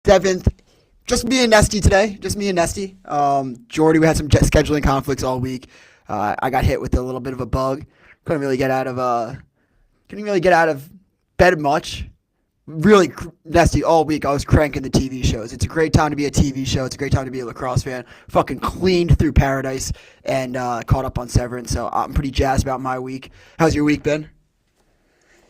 7th. Just me and Nesty today. Just me and Nesty. Jordy, we had some scheduling conflicts all week. I got hit with a little bit of a bug. Couldn't really get out of bed much. Really, Nesty, all week I was cranking the TV shows. It's a great time to be a TV show. It's a great time to be a lacrosse fan. Fucking cleaned through Paradise and caught up on Severance. So I'm pretty jazzed about my week. How's your week been?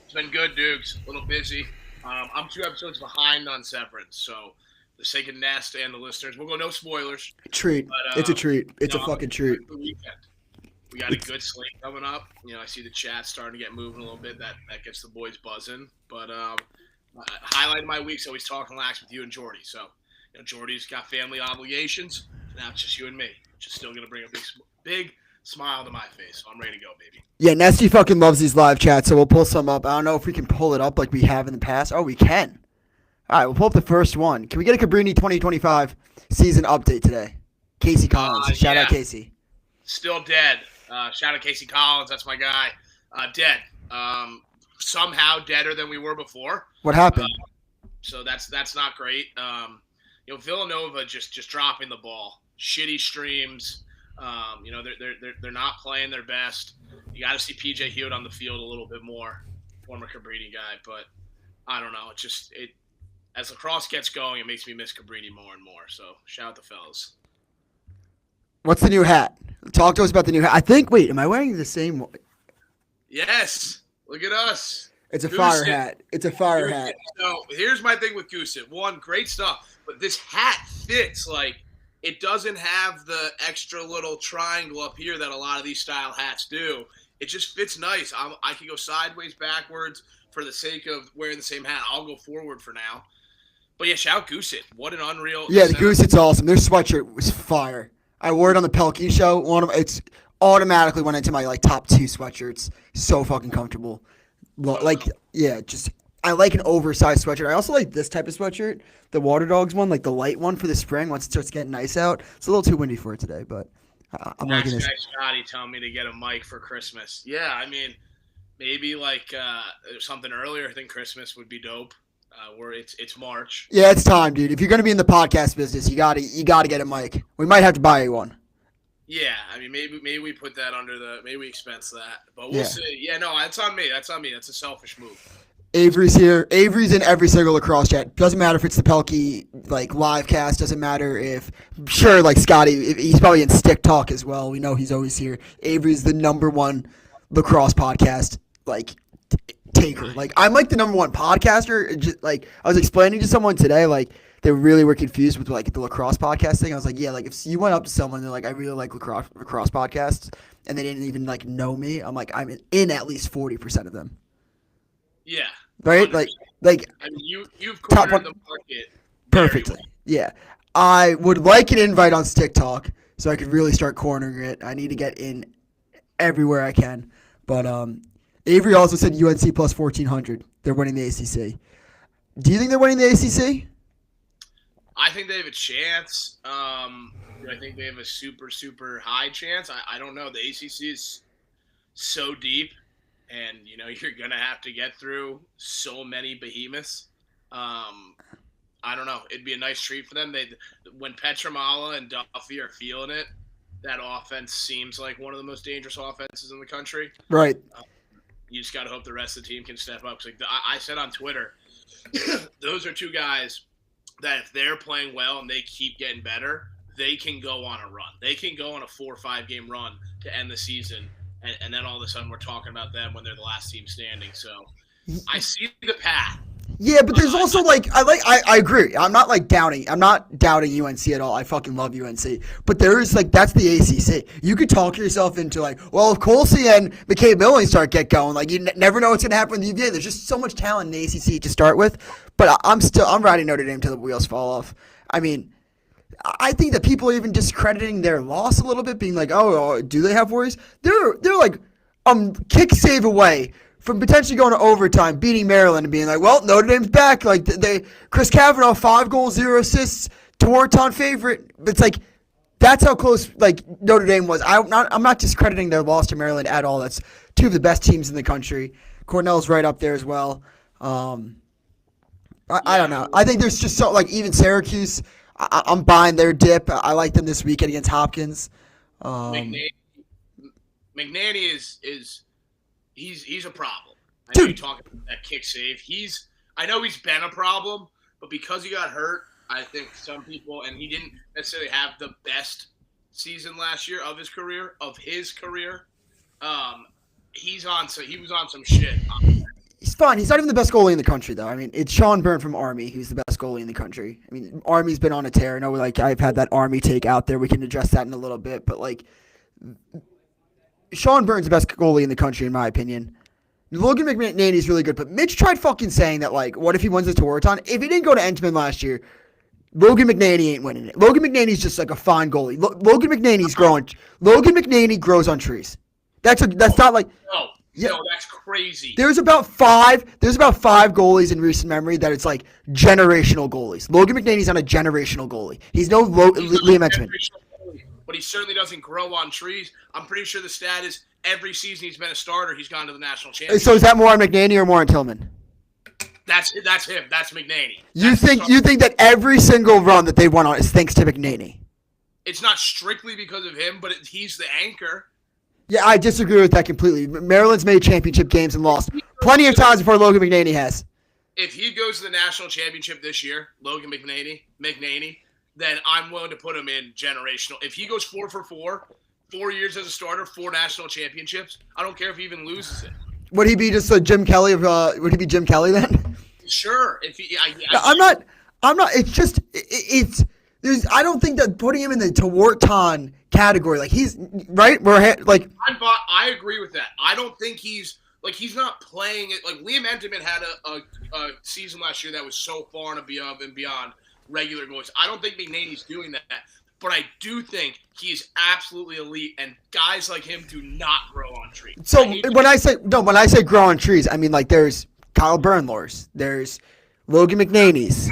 It's been good, Dukes. A little busy. I'm 2 episodes behind on Severance, so for the sake of Nest and the listeners, we'll go no spoilers. Treat. But, It's a treat. It's a fucking treat. The weekend. We got a good slate coming up. I see the chat starting to get moving a little bit. That gets the boys buzzing. But highlight of my week's always talking lax with you and Jordy. So, Jordy's got family obligations. Now it's just you and me, which is still going to bring a big smile to my face. So I'm ready to go, baby. Yeah, Nesty fucking loves these live chats, so we'll pull some up. I don't know if we can pull it up like we have in the past. Oh, we can. All right, we'll pull up the first one. Can we get a Cabrini 2025 season update today? Casey Collins. Shout out Casey. Still dead. Shout out Casey Collins. That's my guy. Dead. Somehow deader than we were before. What happened? So that's not great. Villanova just dropping the ball. Shitty streams. They're not playing their best. You got to see PJ Hewitt on the field a little bit more, former Cabrini guy. But I don't know. As lacrosse gets going, it makes me miss Cabrini more and more. So shout out the fellas. What's the new hat? Talk to us about the new hat. I think. Wait, am I wearing the same one? Yes. Look at us. It's a fire hat. It's a fire hat. So here's my thing with Goosit. One, great stuff, but this hat fits like. It doesn't have the extra little triangle up here that a lot of these style hats do. It just fits nice. I can go sideways, backwards for the sake of wearing the same hat. I'll go forward for now. But yeah, shout out Goosit. What an unreal. Yeah, the Goosit's awesome. Their sweatshirt was fire. I wore it on the Pelkey show. It's automatically went into my top 2 sweatshirts. So fucking comfortable. I like an oversized sweatshirt. I also like this type of sweatshirt, the Water Dogs one, like the light one for the spring once it starts getting nice out. It's a little too windy for it today, but I'm liking this. Scotty telling me to get a mic for Christmas. Yeah, I mean, maybe something earlier. I think Christmas would be dope. It's March. Yeah, it's time, dude. If you're gonna be in the podcast business, you gotta get a mic. We might have to buy you one. Yeah, I mean, maybe we put that maybe we expense that, but we'll see. Yeah, no, that's on me. That's a selfish move. Avery's here. Avery's in every single lacrosse chat. Doesn't matter if it's the Pelkey live cast. Doesn't matter if Scotty. He's probably in Stick Talk as well. We know he's always here. Avery's the #1 lacrosse podcast taker. I'm the #1 podcaster. I was explaining to someone today. They really were confused with the lacrosse podcast thing. I was like, yeah, if you went up to someone and they're like, I really like lacrosse podcasts, and they didn't even know me, I'm in at least 40% of them. Yeah. Right? 100%. I mean, you've cornered the market perfectly. Yeah. I would like an invite on Stick Talk so I could really start cornering it. I need to get in everywhere I can. But Avery also said UNC plus 1,400. They're winning the ACC. Do you think they're winning the ACC? I think they have a chance. I think they have a super, super high chance. I don't know. The ACC is so deep. And, you're going to have to get through so many behemoths. I don't know. It'd be a nice treat for them. When Petramala and Duffy are feeling it, that offense seems like one of the most dangerous offenses in the country. Right. You just got to hope the rest of the team can step up. I said on Twitter, those are 2 guys that if they're playing well and they keep getting better, they can go on a run. They can go on a 4 or 5 game run to end the season. And then all of a sudden we're talking about them when they're the last team standing. So I see the path. Yeah, but there's also I agree. I'm not doubting UNC at all. I fucking love UNC. But there is that's the ACC. You could talk yourself into well, if Colsey and McCabe Billings get going, you never know what's gonna happen with the UVA. There's just so much talent in the ACC to start with. But I'm riding Notre Dame till the wheels fall off. I mean, I think that people are even discrediting their loss a little bit, being oh, do they have worries? They're kick save away from potentially going to overtime, beating Maryland, and being well, Notre Dame's back. Chris Kavanaugh, 5 goals, 0 assists, Tewaaraton favorite. It's that's how close Notre Dame was. I'm not discrediting their loss to Maryland at all. That's 2 of the best teams in the country. Cornell's right up there as well. I don't know. I think there's just so like even Syracuse. I'm buying their dip. I like them this weekend against Hopkins. McNaney, McNaney is he's a problem. I know Dude. you talk about that kick save. I know he's been a problem, but because he got hurt, I think some people and he didn't necessarily have the best season last year of his career. He was on some shit. He's fine. He's not even the best goalie in the country, though. I mean, it's Sean Byrne from Army who's the best goalie in the country. I mean, Army's been on a tear. I know, like, I've had that Army take out there. We can address that in a little bit. But, like, Sean Byrne's the best goalie in the country, in my opinion. Logan McNaney's really good. But Mitch tried fucking saying that, like, what if he wins the Tewaaraton? If he didn't go to Entman last year, Logan McNaney ain't winning it. Logan McNaney's just, like, a fine goalie. Logan McNaney's growing. Logan McNaney grows on trees. That's not, like... No, that's crazy. There's about five goalies in recent memory that it's like generational goalies. Logan McNaney's on a generational goalie. He's no Liam Entman. But he certainly doesn't grow on trees. I'm pretty sure the stat is every season he's been a starter, he's gone to the national championship. So is that more on McNaney or more on Tillman? That's him. That's McNaney. You think that every single run that they won on is thanks to McNaney? It's not strictly because of him, but he's the anchor. Yeah, I disagree with that completely. Maryland's made championship games and lost plenty of times before Logan McNaney has. If he goes to the national championship this year, Logan McNaney, then I'm willing to put him in generational. If he goes 4 for 4, 4 years as a starter, 4 national championships, I don't care if he even loses it. Would he be just a Jim Kelly? Would he be Jim Kelly then? Sure. I'm not. It's just it's. I don't think that putting him in the Tewaaraton category, like he's right. I agree with that. I don't think he's not playing it like Liam Entenmann had a season last year that was so far and beyond regular goals. I don't think McNaney's doing that, but I do think he's absolutely elite, and guys like him do not grow on trees. So when I say grow on trees, I mean like there's Kyle Bernlohr's, there's Logan McNaney's,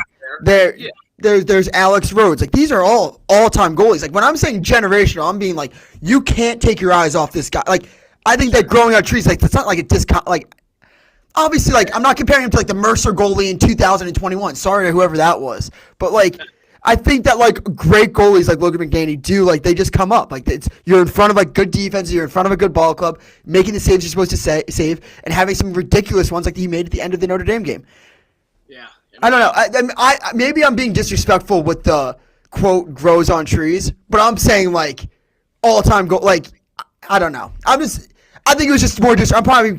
There's Alex Rhodes. Like these are all-time goalies. Like when I'm saying generational, I'm being like you can't take your eyes off this guy. Like I think that growing on trees, like it's not like a discount. Like obviously, like I'm not comparing him to like the Mercer goalie in 2021. Sorry to whoever that was, but like I think that like great goalies like Logan McNaney do like they just come up. Like you're in front of like good defense, you're in front of a good ball club, making the saves you're supposed to save, and having some ridiculous ones like he made at the end of the Notre Dame game. Yeah. I don't know. I maybe I'm being disrespectful with the quote grows on trees, but I'm saying like all time go like I don't know. I think it was just more I'm probably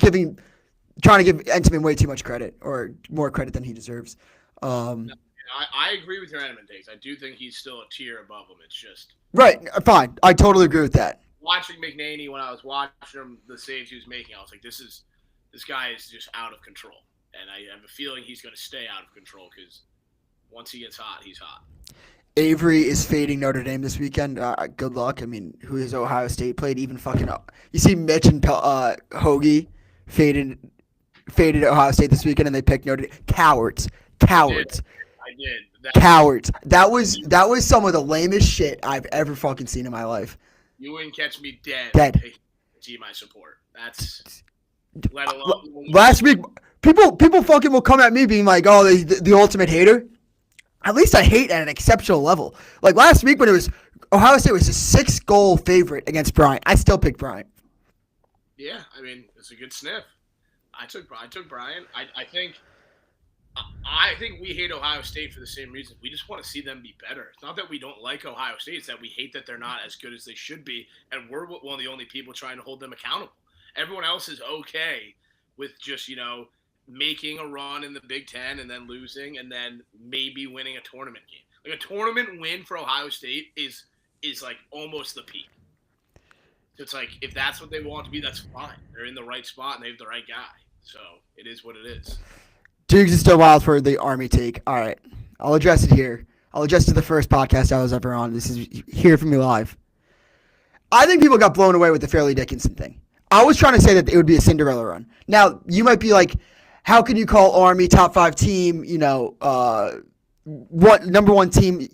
trying to give Entman way too much credit or more credit than he deserves. I agree with your Entman takes. I do think he's still a tier above him. It's just right. Fine. I totally agree with that. Watching McNaney when I was watching him, the saves he was making, I was like, this guy is just out of control. And I have a feeling he's going to stay out of control because once he gets hot, he's hot. Avery is fading Notre Dame this weekend. Good luck. I mean, who has Ohio State played? Even fucking up. You see Mitch and Hoagie faded Ohio State this weekend, and they picked Notre Dame. Cowards. I did. Cowards. That was some of the lamest shit I've ever fucking seen in my life. You wouldn't catch me dead. Team I support. That's let alone last week. People fucking will come at me being like, oh, the ultimate hater. At least I hate at an exceptional level. Like last week when it was Ohio State was a 6-goal favorite against Bryant. I still picked Bryant. Yeah, I mean it's a good sniff. I took Bryant. I think we hate Ohio State for the same reason. We just want to see them be better. It's not that we don't like Ohio State. It's that we hate that they're not as good as they should be, and we're one of the only people trying to hold them accountable. Everyone else is okay with just making a run in the Big Ten and then losing and then maybe winning a tournament game. Like a tournament win for Ohio State is like almost the peak. So it's like if that's what they want to be, that's fine. They're in the right spot and they have the right guy. So it is what it is. Dukes is still wild for the Army take. All right. I'll address it here. I'll address it to the first podcast I was ever on. This is Hear From Me Live. I think people got blown away with the Fairleigh Dickinson thing. I was trying to say that it would be a Cinderella run. Now, you might be like, how can you call Army top 5 team, what number 1 team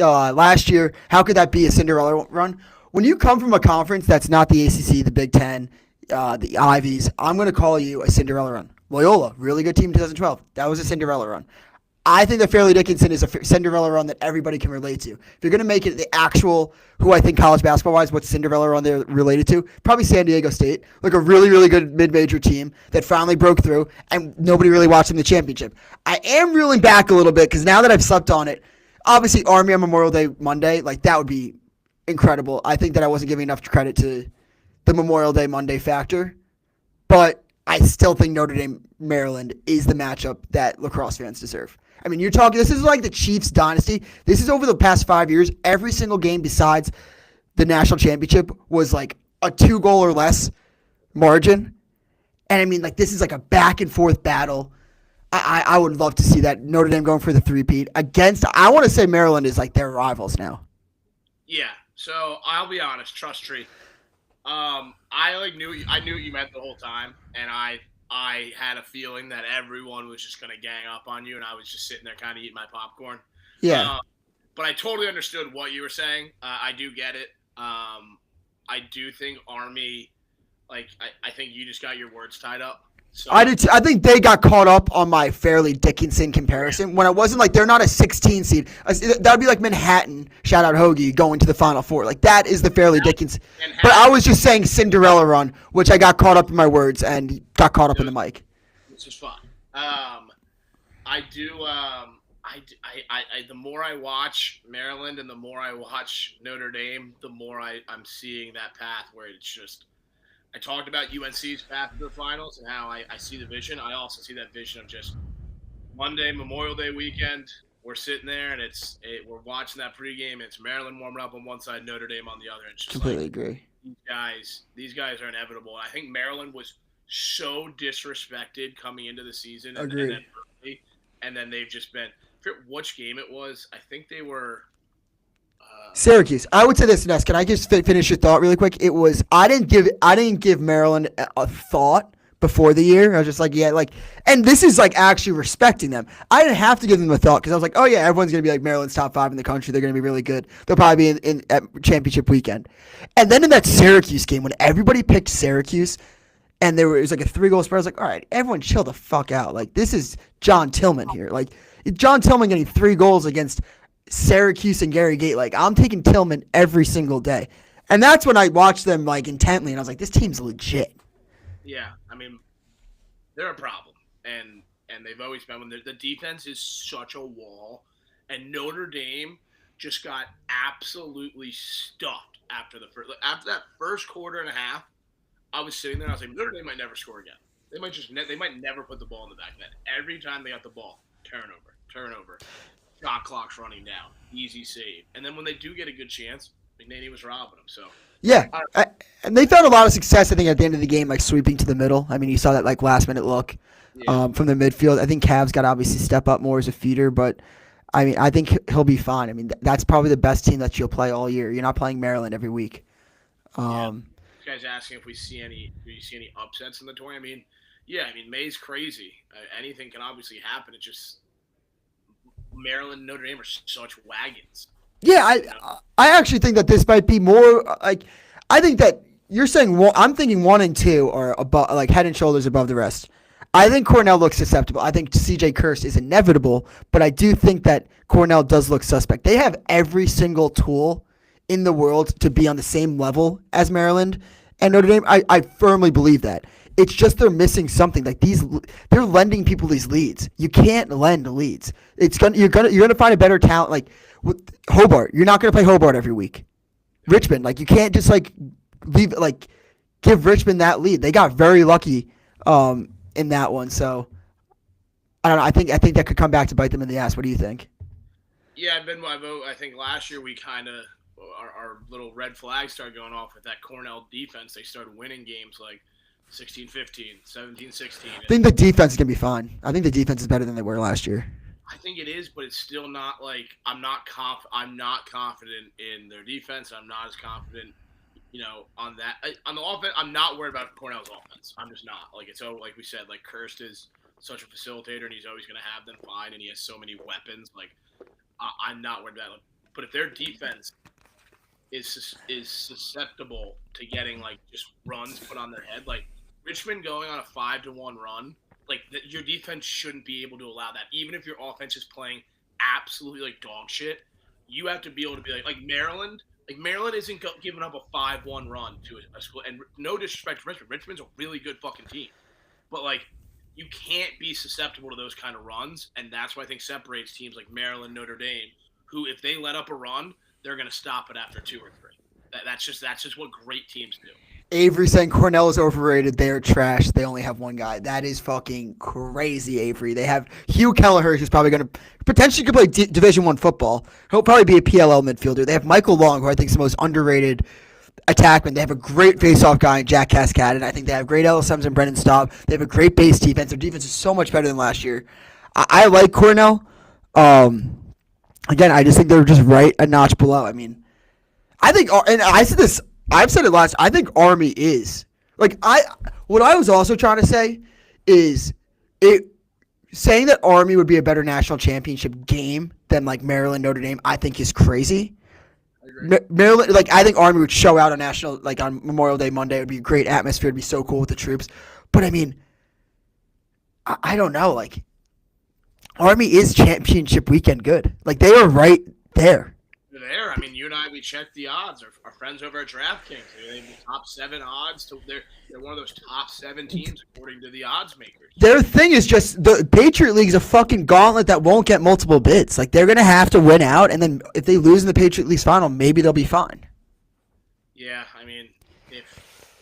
last year? How could that be a Cinderella run? When you come from a conference that's not the ACC, the Big Ten, the Ivies, I'm going to call you a Cinderella run. Loyola, really good team in 2012. That was a Cinderella run. I think that Fairleigh Dickinson is a Cinderella run that everybody can relate to. If you're going to make it the actual, who I think college basketball-wise, what Cinderella run they're related to, probably San Diego State. Like a really, really good mid-major team that finally broke through, and nobody really watched them in the championship. I am reeling back a little bit because now that I've slept on it, obviously Army on Memorial Day Monday, like that would be incredible. I think that I wasn't giving enough credit to the Memorial Day Monday factor, but I still think Notre Dame Maryland is the matchup that lacrosse fans deserve. I mean, you're talking, this is like the Chiefs dynasty. This is over the past 5 years. Every single game besides the national championship was like a 2-goal or less margin. And I mean, like, this is like a back and forth battle. I would love to see that. Notre Dame going for the three-peat against, I want to say Maryland is like their rivals now. Yeah. So I'll be honest, trust tree. I knew what you meant the whole time, and I had a feeling that everyone was just gonna gang up on you, and I was just sitting there kind of eating my popcorn. Yeah. But I totally understood what you were saying. I do get it. I do think Army, like I think you just got your words tied up. So, I did. I think they got caught up on my Fairleigh Dickinson comparison when I wasn't like they're not a 16 seed. That would be like Manhattan. Shout out Hoagie going to the Final Four. Like that is the Fairleigh Dickinson. But I was just saying Cinderella run, which I got caught up in my words and got caught up in the mic. Which is fun. I do. The more I watch Maryland and the more I watch Notre Dame, the more I'm seeing that path where it's just. I talked about UNC's path to the finals and how I see the vision. I also see that vision of just Monday, Memorial Day weekend. We're sitting there and we're watching that pregame. It's Maryland warming up on one side, Notre Dame on the other. It's just completely agree. These guys are inevitable. I think Maryland was so disrespected coming into the season. And then they've just been – I forget which game it was. I think they were – Syracuse. I would say this, Ness. Can I just finish your thought really quick? It was I didn't give Maryland a thought before the year. I was just like, yeah, like, and this is like actually respecting them. I didn't have to give them a thought because I was like, oh yeah, everyone's gonna be like Maryland's top 5 in the country. They're gonna be really good. They'll probably be in at championship weekend. And then in that Syracuse game when everybody picked Syracuse, and it was like a 3-goal spread, I was like, all right, everyone chill the fuck out. Like this is John Tillman here. Like John Tillman getting 3 goals against Syracuse and Gary Gate. Like I'm taking Tillman every single day, and that's when I watched them like intently, and I was like, this team's legit. Yeah, I mean, they're a problem, and they've always been. When the defense is such a wall, and Notre Dame just got absolutely stuffed after that first quarter and a half. I was sitting there, and I was like, Notre Dame might never score again. They might never put the ball in the back net. Every time they got the ball, turnover. Shot clock's running down. Easy save. And then when they do get a good chance, McNaney was robbing them. So yeah, and they found a lot of success, I think, at the end of the game, like sweeping to the middle. I mean, you saw that like last-minute look from the midfield. I think Cavs got to obviously step up more as a feeder, but I mean, I think he'll be fine. I mean, that's probably the best team that you'll play all year. You're not playing Maryland every week. This guy's asking if we see any upsets in the tournament. I mean, May's crazy. Anything can obviously happen. It's just Maryland and Notre Dame are such wagons. Yeah, I actually think that this might be more like I think that you're saying I'm thinking 1 and 2 are above, like head and shoulders above the rest. I think Cornell looks susceptible. I think CJ Kurst is inevitable, but I do think that Cornell does look suspect. They have every single tool in the world to be on the same level as Maryland and Notre Dame. I firmly believe that. It's just they're missing something. Like they're lending people these leads. You can't lend leads. You're gonna find a better talent. Like with Hobart, you're not gonna play Hobart every week. Richmond, like you can't just like give Richmond that lead. They got very lucky in that one. So I don't know. I think that could come back to bite them in the ass. What do you think? Yeah, I've been my vote. I think last year we kind of our little red flags started going off with that Cornell defense. They started winning games like 16-15, 17-16. I think the defense is going to be fine. I think the defense is better than they were last year. I think it is, but it's still not like I'm not confident in their defense. I'm not as confident, on that. On the offense, I'm not worried about Cornell's offense. I'm just not. Like, it's so, like we said, like Kurst is such a facilitator, and he's always going to have them fine, and he has so many weapons. Like, I'm not worried about it. But if their defense is susceptible to getting, like, just runs put on their head, like, Richmond going on a 5-1 run like your defense shouldn't be able to allow that. Even if your offense is playing absolutely like dog shit, you have to be able to be like Maryland. Like Maryland isn't giving up a 5-1 run to a school, and no disrespect to Richmond. Richmond's a really good fucking team, but like you can't be susceptible to those kind of runs, and that's what I think separates teams like Maryland, Notre Dame, who if they let up a run, they're going to stop it after 2 or 3. That's just what great teams do. Avery saying Cornell is overrated. They are trash. They only have one guy. That is fucking crazy, Avery. They have Hugh Kelleher, who's probably going to potentially could play Division I football. He'll probably be a PLL midfielder. They have Michael Long, who I think is the most underrated attackman. They have a great face-off guy in Jack Cascadden. I think they have great LSMs and Brendan Staub. They have a great base defense. Their defense is so much better than last year. I like Cornell. Again, I just think they're just right a notch below. I mean, I think, and I said this, I've said it last. I think Army is like what I was also trying to say is saying that Army would be a better national championship game than like Maryland Notre Dame. I think is crazy. Maryland, like I think Army would show out on national, like on Memorial Day Monday. It would be a great atmosphere. It'd be so cool with the troops. But I mean, I don't know. Like Army is championship weekend good. Like they are right there. There, I mean, you and I, we checked the odds. Our friends over at DraftKings, they have the top 7 odds. They're one of those top 7 teams according to the odds makers. Their thing is just the Patriot League's a fucking gauntlet that won't get multiple bids. Like they're gonna have to win out, and then if they lose in the Patriot League's final, maybe they'll be fine. Yeah, I mean, if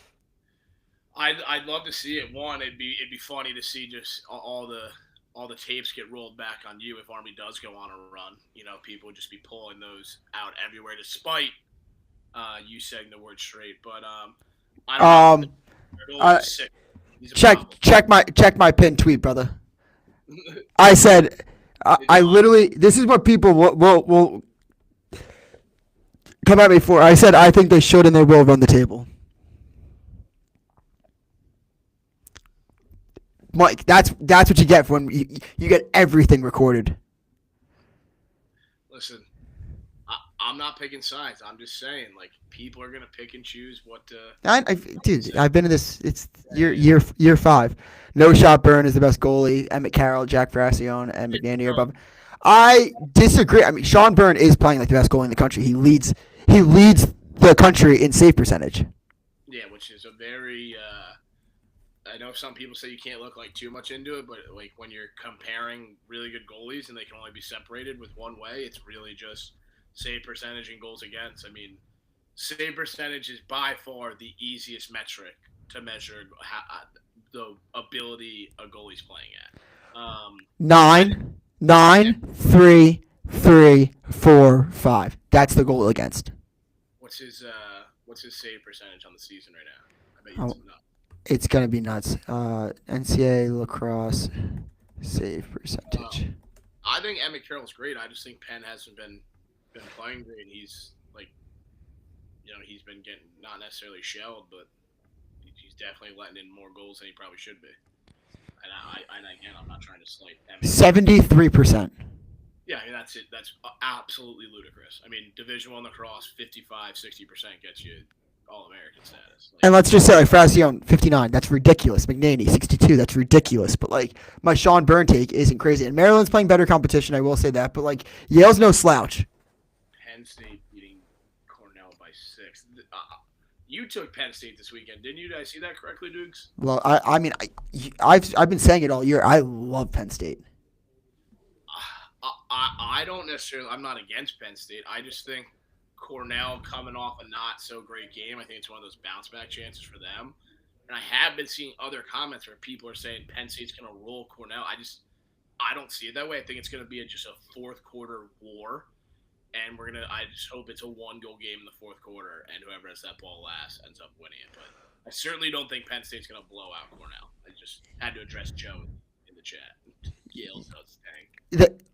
I'd love to see it. One, it'd be funny to see just all the tapes get rolled back on you if Army does go on a run. You know, people would just be pulling those out everywhere, despite you saying the word straight. But I don't know. Check my pinned tweet, brother. I said I literally. This is what people will come at me for. I said I think they should and they will run the table. Mike, that's what you get when you get everything recorded. Listen, I'm not picking sides. I'm just saying, like, people are gonna pick and choose what to. Dude, I've been in this. It's year 5. No Shot Burn is the best goalie. Emmett Carroll, Jack Frassione, and McNanny are above. I disagree. I mean, Sean Byrne is playing like the best goalie in the country. He leads the country in save percentage. Yeah, which is a very. I know some people say you can't look like too much into it, but like when you're comparing really good goalies and they can only be separated with one way, it's really just save percentage and goals against. I mean, save percentage is by far the easiest metric to measure the ability a goalie's playing at. 9, 3, 3, 4, 5. That's the goal against. What's his save percentage on the season right now? I bet you it's nuts. It's gonna be nuts. NCAA lacrosse save percentage. I think Emmett Carroll's great. I just think Penn hasn't been playing great. He's like, he's been getting not necessarily shelled, but he's definitely letting in more goals than he probably should be. And again, I'm not trying to slight Emmett. 73%. Yeah, I mean, that's it. That's absolutely ludicrous. I mean, Division I lacrosse, 55, 60% gets you All-American status. Like, and let's just say, like, Frassione, 59. That's ridiculous. McNaney, 62. That's ridiculous. But, like, my Sean Byrne take isn't crazy. And Maryland's playing better competition, I will say that. But, like, Yale's no slouch. Penn State beating Cornell by 6. You took Penn State this weekend, didn't you? Did I see that correctly, Dukes? Well, I mean, I've been saying it all year. I love Penn State. I don't necessarily – I'm not against Penn State. I just think Cornell coming off a not-so-great game, I think it's one of those bounce-back chances for them. And I have been seeing other comments where people are saying Penn State's going to roll Cornell. I don't see it that way. I think it's going to be just a fourth-quarter war. And I just hope it's a one-goal game in the fourth quarter, and whoever has that ball last ends up winning it. But I certainly don't think Penn State's going to blow out Cornell. I just had to address Joe in the chat. Yale's does tank.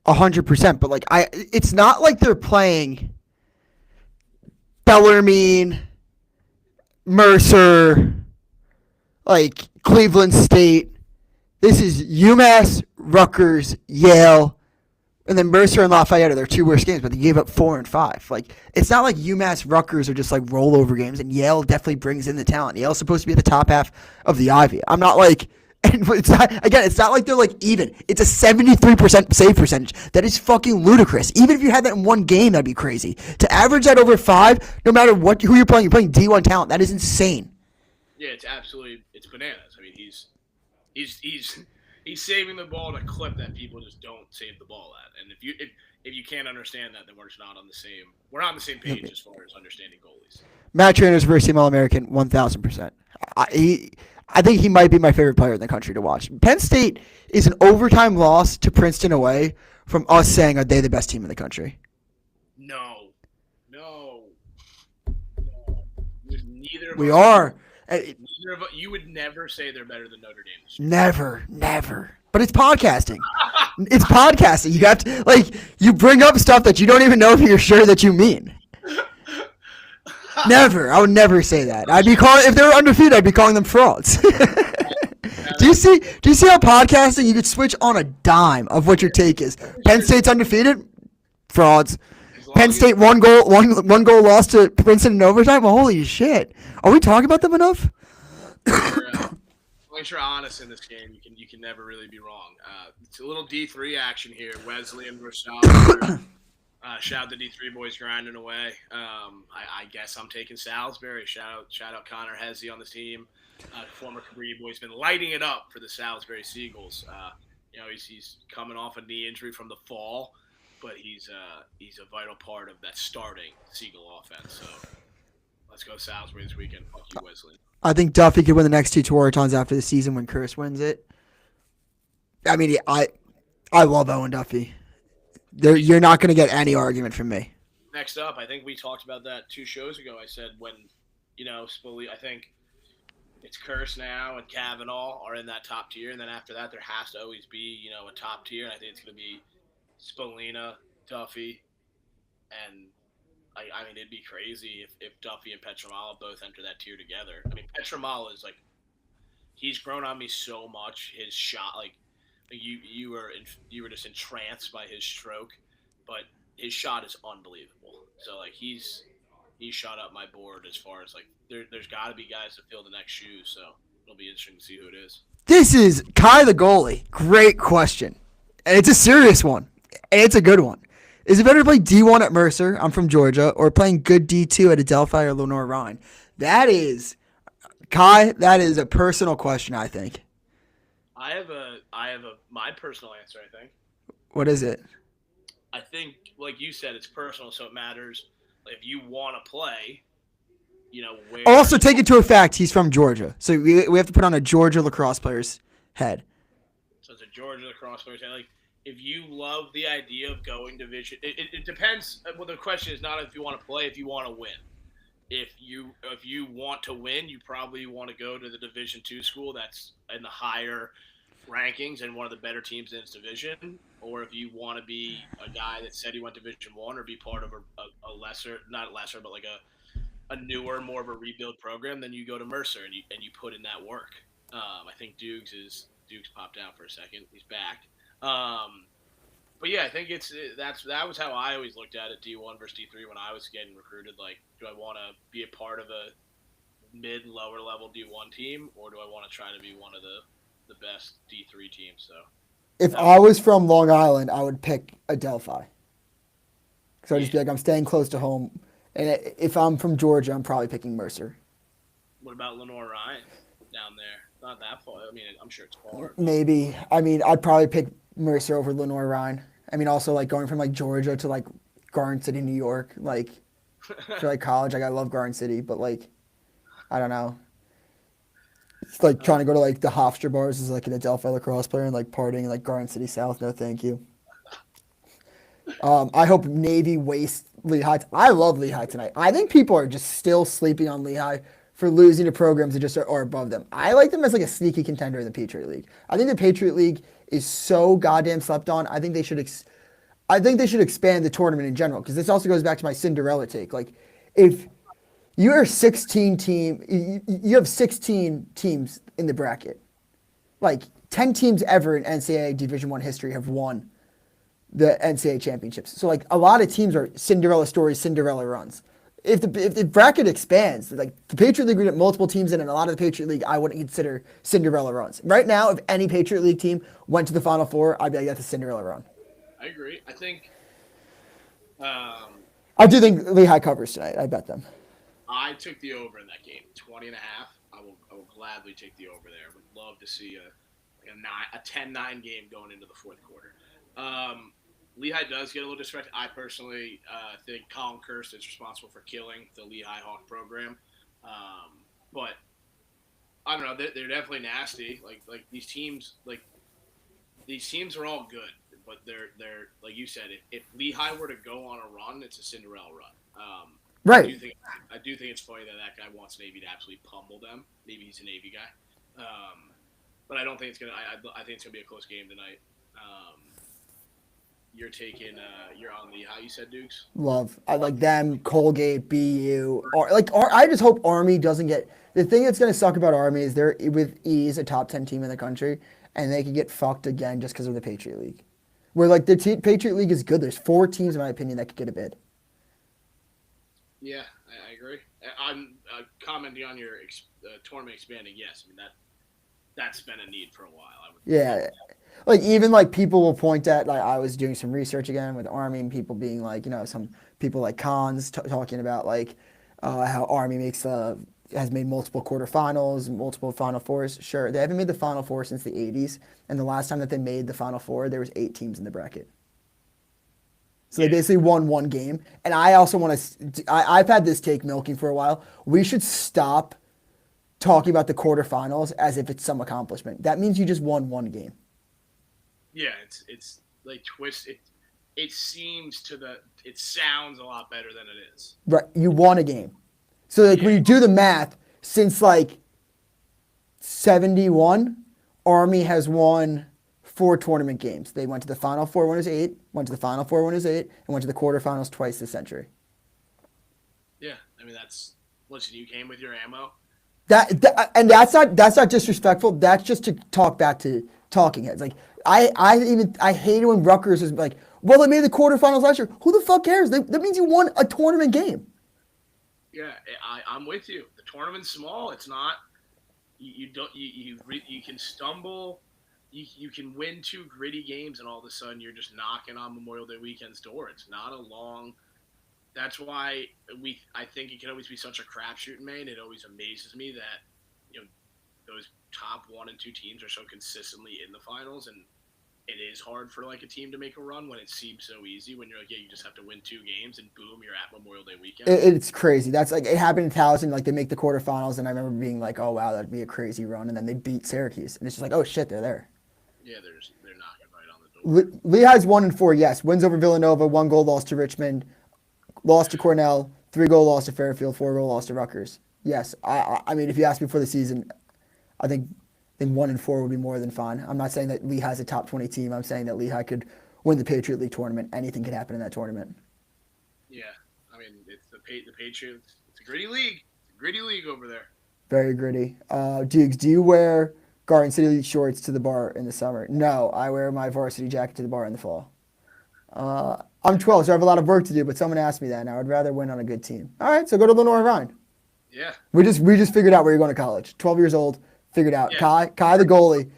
100%. But, like, it's not like they're playing Bellarmine, Mercer, like Cleveland State. This is UMass, Rutgers, Yale, and then Mercer and Lafayette are their 2 worst games, but they gave up 4 and 5. Like, it's not like UMass, Rutgers are just like rollover games, and Yale definitely brings in the talent. Yale's supposed to be at the top half of the Ivy. I'm not like And it's not like they're like even. It's a 73% save percentage. That is fucking ludicrous. Even if you had that in one game, that'd be crazy. To average that over 5, no matter who you're playing D1 talent. That is insane. Yeah, it's bananas. I mean, he's saving the ball at a clip that people just don't save the ball at. And if you can't understand that, then we're just not on the same page as far as understanding goalies. Matt Trainer's first team All-American, 1,000%. I think he might be my favorite player in the country to watch. Penn State is an overtime loss to Princeton away from us saying, are they the best team in the country? No. Neither of We us, are. You would never say they're better than Notre Dame. Never. But it's podcasting. It's podcasting. You have to, you bring up stuff that you don't even know if you're sure that you mean. Never. I would never say that. If they were undefeated, I'd be calling them frauds. Do you see how podcasting you could switch on a dime of what your take is? Penn State's undefeated? Frauds. Penn State one goal loss to Princeton in overtime? Holy shit. Are we talking about them enough? As long as you're honest in this game, you can never really be wrong. It's a little D3 action here. Wesley and Rochelle. Shout out the D3 boys grinding away. I guess I'm taking Salisbury. Shout out Connor Hesse on the team. Former Cabrini boy's been lighting it up for the Salisbury Seagulls. He's coming off a knee injury from the fall, but he's a vital part of that starting Seagull offense. So let's go Salisbury this weekend. Fuck you, Wesley. I think Duffy could win the next 2 Torontos after the season when Crease wins it. I mean, I love Owen Duffy. You're not going to get any argument from me. Next up, I think we talked about that 2 shows ago. I said when, I think it's Curse now and Kavanaugh are in that top tier, and then after that there has to always be, a top tier, and I think it's going to be Spolina, Duffy, and I mean, it'd be crazy if Duffy and Petramala both enter that tier together. I mean, Petramala is he's grown on me so much. His shot, you were just entranced by his stroke, but his shot is unbelievable. So he's shot up my board as far as there's got to be guys to fill the next shoes. So it'll be interesting to see who it is. This is Kai the goalie. Great question, and it's a serious one, and it's a good one. Is it better to play D1 at Mercer, I'm from Georgia, or playing good D2 at Adelphi or Lenore-Rhine? That is a personal question, I think. I have my personal answer, I think. What is it? I think, like you said, it's personal, so it matters. If you want to play, where... Also, take into effect, he's from Georgia. So we have to put on a Georgia lacrosse player's head. So it's a Georgia lacrosse player's head. If you love the idea of going division, it depends. Well, the question is not if you want to play, if you want to win. If you want to win, you probably want to go to the Division II school that's in the higher rankings and one of the better teams in its division. Or if you want to be a guy that said he went Division I or be part of a lesser, not lesser, but a newer, more of a rebuild program, then you go to Mercer and you put in that work. I think Dukes popped out for a second. He's back. But yeah, I think that was how I always looked at it, D1 versus D3 when I was getting recruited. Do I want to be a part of a mid-lower level D1 team, or do I want to try to be one of the best D3 teams? So, if I was from Long Island, I would pick Adelphi. So I'd just be I'm staying close to home. And if I'm from Georgia, I'm probably picking Mercer. What about Lenore-Rhine down there? Not that far. I mean, I'm sure it's far. Maybe. I mean, I'd probably pick Mercer over Lenore-Rhine. I mean, also going from Georgia to Garden City, New York. For college, I love Garden City, but I don't know. It's trying to go to the Hofstra bars as an Adelphi lacrosse player and partying in Garden City South. No, thank you. I hope Navy wastes Lehigh. I love Lehigh tonight. I think people are just still sleeping on Lehigh for losing to programs that just are above them. I like them as a sneaky contender in the Patriot League. I think the Patriot League is so goddamn slept on. I think they should expand the tournament in general, because this also goes back to my Cinderella take. If you're 16 team, you have 16 teams in the bracket. 10 teams ever in NCAA Division I history have won the NCAA championships. So a lot of teams are Cinderella stories, Cinderella runs. if the bracket expands, like the Patriot League would get multiple teams in, and a lot of the Patriot League I wouldn't consider Cinderella runs. Right now, if any Patriot League team went to the Final Four, I'd be like, that's a Cinderella run. I agree. I think um, I do think Lehigh covers tonight. I bet them. I took the over in that game, 20 and a half. I will gladly take the over there. Would love to see a 10-9 game going into the fourth quarter. Lehigh does get a little disrespect. I personally think Colin Kirst is responsible for killing the Lehigh Hawk program. But I don't know. They're definitely nasty. Like these teams are all good, but they're like you said. If Lehigh were to go on a run, it's a Cinderella run. I Right. do think it's funny that guy wants Navy to absolutely pummel them. Maybe he's a Navy guy, but I don't think it's gonna. I think it's gonna be a close game tonight. You're taking. You're on the how you said Dukes. Love. I like them, Colgate, BU, or I just hope Army doesn't get. The thing that's gonna suck about Army is they're with ease a top 10 team in the country, and they could get fucked again just because of the Patriot League. Where like the Patriot League is good. There's 4 teams in my opinion that could get a bid. Yeah, I agree. I'm commenting on your tournament expanding. Yes, I mean that's been a need for a while. I would. Yeah. Like even like people will point at like I was doing some research again with Army and people being like some people like Cons talking about like how Army has made multiple quarterfinals, multiple Final Fours. Sure, they haven't made the Final Four since the '80s, and the last time that they made the Final Four, there was 8 teams in the bracket. So they basically won 1 game. And I also want to. I've had this take milking for a while. We should stop talking about the quarterfinals as if it's some accomplishment. That means you just won 1 game. Yeah, it's like twist. It sounds a lot better than it is. Right, you won a game. So like when you do the math, since like 71, Army has won 4 tournament games. They went to the Final Four when it was 8, went to the Final Four when it was 8, and went to the quarterfinals twice this century. Yeah, I mean listen. You came with your ammo. And that's not disrespectful. That's just to talk back to talking heads. Like I hate it when Rutgers is like, well, they made the quarterfinals last year. Who the fuck cares? That means you won a tournament game. Yeah, I'm with you. The tournament's small. It's not. You can stumble. You can win 2 gritty games, and all of a sudden you're just knocking on Memorial Day weekend's door. It's not a long. That's why I think it can always be such a crapshoot in Maine. It always amazes me that those top 1 and 2 teams are so consistently in the finals, and it is hard for like a team to make a run when it seems so easy. When you're like, yeah, you just have to win 2 games, and boom, you're at Memorial Day weekend. It's crazy. That's like it happened in Towson. Like they make the quarterfinals, and I remember being like, oh wow, that'd be a crazy run, and then they beat Syracuse, and it's just like, oh shit, they're there. Yeah, they're knocking right on the door. Lehigh's 1-4. Yes, wins over Villanova, 1 goal loss to Richmond, loss to Cornell, 3 goal loss to Fairfield, 4 goal loss to Rutgers. Yes, I mean if you ask me for the season, I think 1-4 would be more than fine. I'm not saying that Lehigh's a top 20 team. I'm saying that Lehigh could win the Patriot League tournament. Anything could happen in that tournament. Yeah, I mean it's the Patriots. It's a gritty league. It's a gritty league over there. Very gritty. Dukes, do you wear Garden City shorts to the bar in the summer? No, I wear my varsity jacket to the bar in the fall. I'm 12, so I have a lot of work to do, but someone asked me that, and I would rather win on a good team. All right, so go to Lenore Rhine. Yeah. We just figured out where you're going to college. 12 years old, figured out. Yeah. Kai the goalie,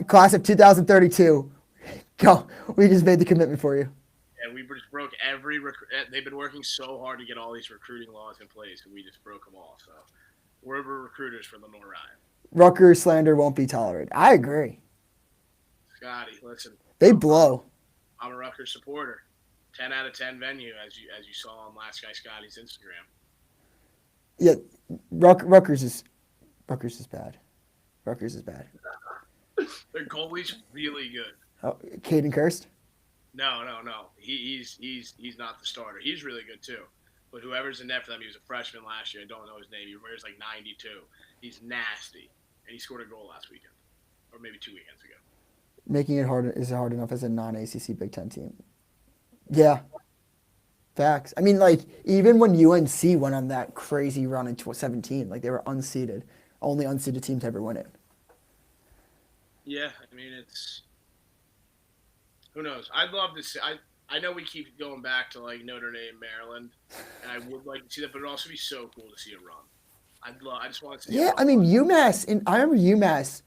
class of 2032. Go. We just made the commitment for you. And we just broke every they've been working so hard to get all these recruiting laws in place, and we just broke them all. So we're recruiters for Lenore Rhine. Rutgers slander won't be tolerated. I agree. Scotty, listen. They blow. I'm a Rutgers supporter. 10 out of 10 venue, as you saw on Last Guy Scotty's Instagram. Yeah, Rutgers is bad. Rutgers is bad. Their goalie's really good. Oh, Caden Kirst? No. He's not the starter. He's really good too. But whoever's in net for them, he was a freshman last year. I don't know his name. He wears like 92. He's nasty, and he scored a goal last weekend, or maybe 2 weekends ago. Making it hard enough as a non-ACC Big Ten team. Yeah. Facts. I mean, like, even when UNC went on that crazy run in 2017, like, they were unseeded. Only unseeded team to ever win it. Yeah, I mean, it's... Who knows? I'd love to see... I know we keep going back to like Notre Dame, Maryland, and I would like to see that, but it'd also be so cool to see a run. I just want to see a Yeah, run. I mean UMass, and I remember UMass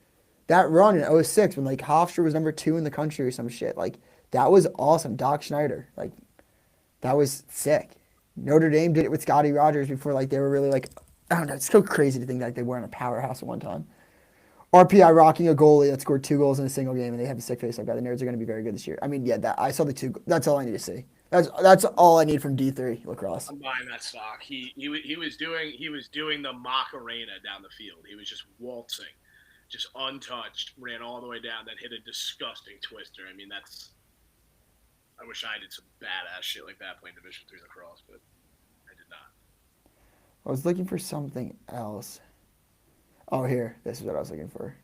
that run in '06 when like Hofstra was number 2 in the country or some shit. Like that was awesome. Doc Schneider, like that was sick. Notre Dame did it with Scotty Rogers before like they were really like I don't know. It's so crazy to think that they weren't a powerhouse at one time. RPI rocking a goalie that scored 2 goals in a single game, and they have a sick face like that. The Nerds are going to be very good this year. I mean, yeah, that I saw the two. That's all I need to see. That's all I need from D3 lacrosse. I'm buying that stock. He was doing the Macarena down the field. He was just waltzing, just untouched, ran all the way down, then hit a disgusting twister. I mean, that's. I wish I did some badass shit like that playing Division 3 lacrosse, but I did not. I was looking for something else. Oh, here. This is what I was looking for.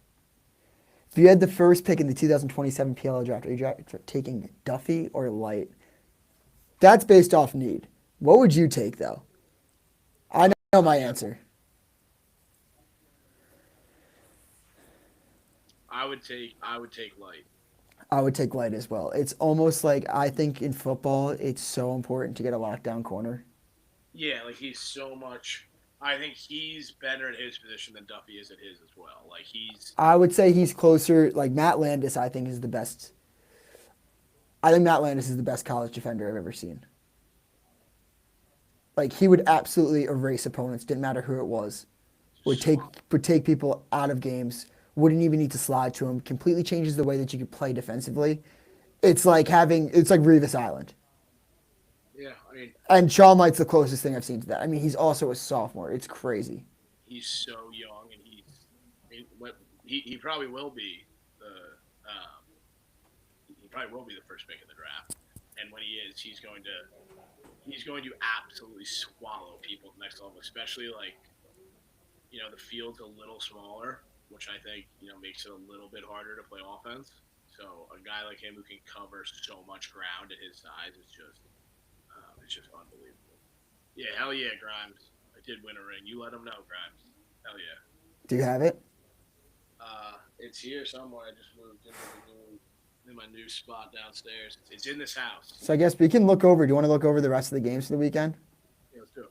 If you had the first pick in the 2027 PLO draft, are you taking Duffy or Light? That's based off need. What would you take though? I know my answer. I would take light. I would take Light as well. It's almost like I think in football, it's so important to get a lockdown corner. Yeah, like he's so much. I think he's better at his position than Duffy is at his as well. Like he's I would say he's closer. Like Matt Landis, I think is the best. I think Matt Landis is the best college defender I've ever seen. Like he would absolutely erase opponents. Didn't matter who it was. Would take swamp. would take people out of games. Wouldn't even need to slide to him. Completely changes the way that you could play defensively. It's like Revis Island. Yeah, I mean And Sean Light's the closest thing I've seen to that. I mean, he's also a sophomore. It's crazy. he's so young, and he probably will be the he probably will be the first pick in the draft. And when he is, he's going to absolutely swallow people at the next level, especially like the field's a little smaller, which I think makes it a little bit harder to play offense. So a guy like him who can cover so much ground at his size is just it's just unbelievable. Yeah, hell yeah, Grimes. I did win a ring. You let him know, Grimes. Hell yeah. Do you have it? It's here somewhere. I just moved into in my new spot downstairs. It's in this house. So I guess we can look over. Do you want to look over the rest of the games for the weekend? Yeah, let's do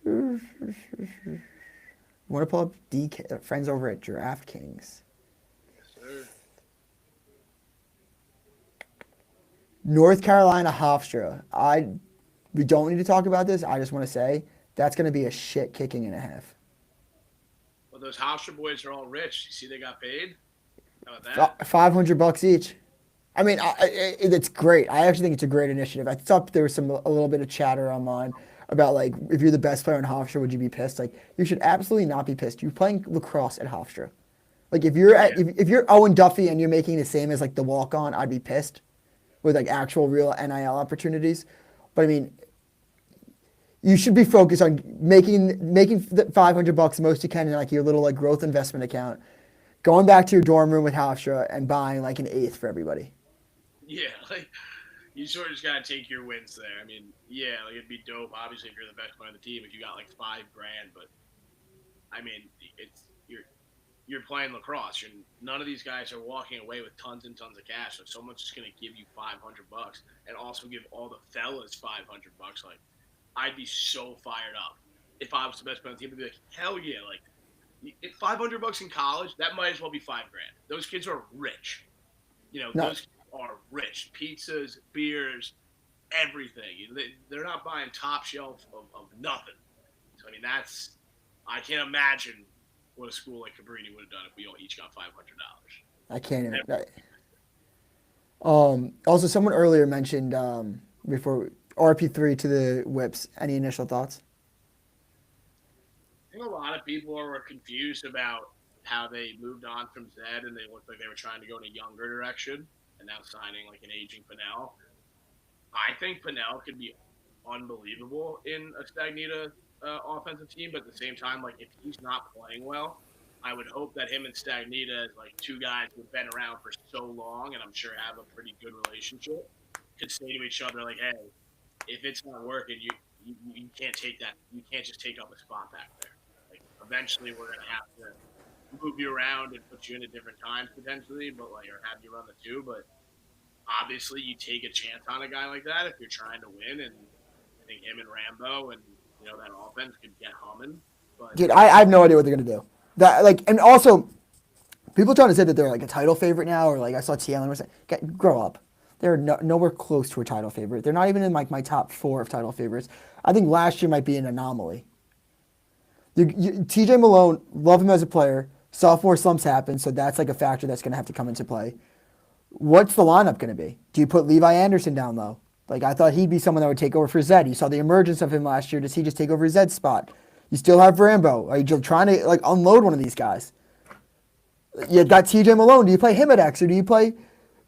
it. Want to pull up DK friends over at DraftKings? Yes, sir. North Carolina Hofstra. We don't need to talk about this. I just want to say that's going to be a shit kicking and a half. Well, those Hofstra boys are all rich. You see, they got paid. How about that? $500 each. I mean, it's great. I actually think it's a great initiative. I thought there was a little bit of chatter online about like if you're the best player in Hofstra, would you be pissed? Like you should absolutely not be pissed. You're playing lacrosse at Hofstra. Like if you're Owen Duffy and you're making the same as like the walk on, I'd be pissed with like actual real NIL opportunities. But I mean, you should be focused on making the $500 the most you can in like your little like growth investment account, going back to your dorm room with Hofstra and buying like an eighth for everybody. Yeah, like you sort of just gotta take your wins there. I mean, yeah, like it'd be dope. Obviously, if you're the best player on the team, if you got like $5,000, but I mean, you're playing lacrosse. None of these guys are walking away with tons and tons of cash. So someone's just gonna give you $500 and also give all the fellas $500. Like, I'd be so fired up if I was the best player on the team. I'd be like, hell yeah! Like, if $500 in college, that might as well be $5,000. Those kids are rich. No, Those kids are rich. Pizzas, beers, everything. They're not buying top shelf of nothing. So I mean, I can't imagine what a school like Cabrini would have done if we all each got $500. I can't even. Also, someone earlier mentioned before RP3 to the whips. Any initial thoughts? I think a lot of people are confused about how they moved on from Zed and they looked like they were trying to go in a younger direction and now signing like an aging Pinnell. I think Pinnell could be unbelievable in a Stagnita offensive team, but at the same time, like if he's not playing well, I would hope that him and Stagnita, as like two guys who've been around for so long and I'm sure have a pretty good relationship, could say to each other like, "Hey, if it's not working, you can't take that. You can't just take up a spot back there. Like eventually, we're gonna have to move you around and put you in at different times potentially, but like or have you run the two. But obviously, you take a chance on a guy like that if you're trying to win. And I think him and Rambo and that offense could get humming. But Dude, I have no idea what they're gonna do. That like, and also people trying to say that they're like a title favorite now, or like I saw T. Allen was saying, grow up. They're nowhere close to a title favorite. They're not even in like my top four of title favorites. I think last year might be an anomaly. TJ Malone, love him as a player. Sophomore slumps happen, so that's like a factor that's going to have to come into play. What's the lineup going to be? Do you put Levi Anderson down low? Like I thought he'd be someone that would take over for Zed. You saw the emergence of him last year. Does he just take over Zed's spot? You still have Rambo. Are you trying to like unload one of these guys? You got TJ Malone. Do you play him at X or do you play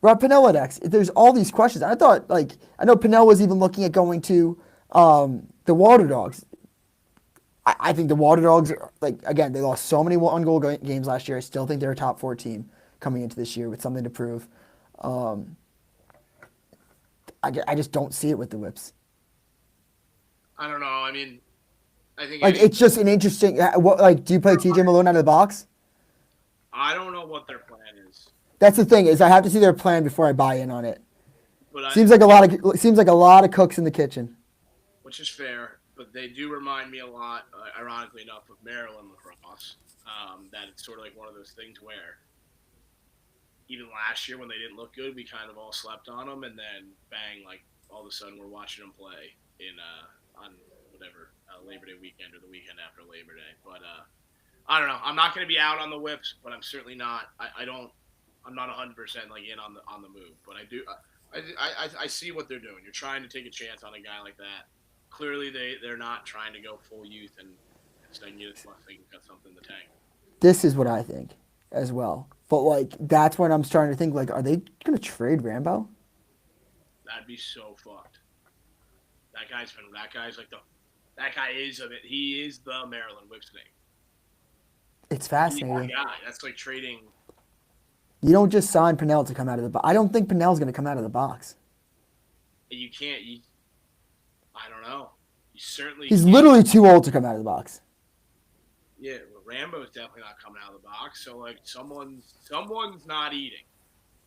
Rob Pennell at X? There's all these questions. I thought I know Pennell was even looking at going to the Water Dogs. I think the Water Dogs are, again, they lost so many one-goal games last year. I still think they're a top 4 team coming into this year with something to prove. I just don't see it with the Whips. I don't know. I mean, I think it's just an interesting. Do you play TJ Malone out of the box? I don't know what their plan is. That's the thing is I have to see their plan before I buy in on it. But seems like a lot of cooks in the kitchen. Which is fair, but they do remind me a lot, ironically enough, of Maryland lacrosse. That it's sort of like one of those things where even last year when they didn't look good, we kind of all slept on them, and then bang, like all of a sudden we're watching them play on whatever Labor Day weekend or the weekend after Labor Day. But I don't know. I'm not going to be out on the Whips, but I'm certainly not. I'm not 100% like in on the move, but I do. I see what they're doing. You're trying to take a chance on a guy like that. Clearly, they're not trying to go full youth and instead you just think you've got something in the tank. This is what I think as well. But that's when I'm starting to think are they gonna trade Rambo? That'd be so fucked. That guy is of it. He is the Maryland Whip snake. It's fascinating. Yeah, that's like trading. You don't just sign Pennell to come out of the box. I don't think Pennell's going to come out of the box. You can't. I don't know. You certainly. He's literally too old to come out of the box. Yeah, Rambo's definitely not coming out of the box. So someone's not eating.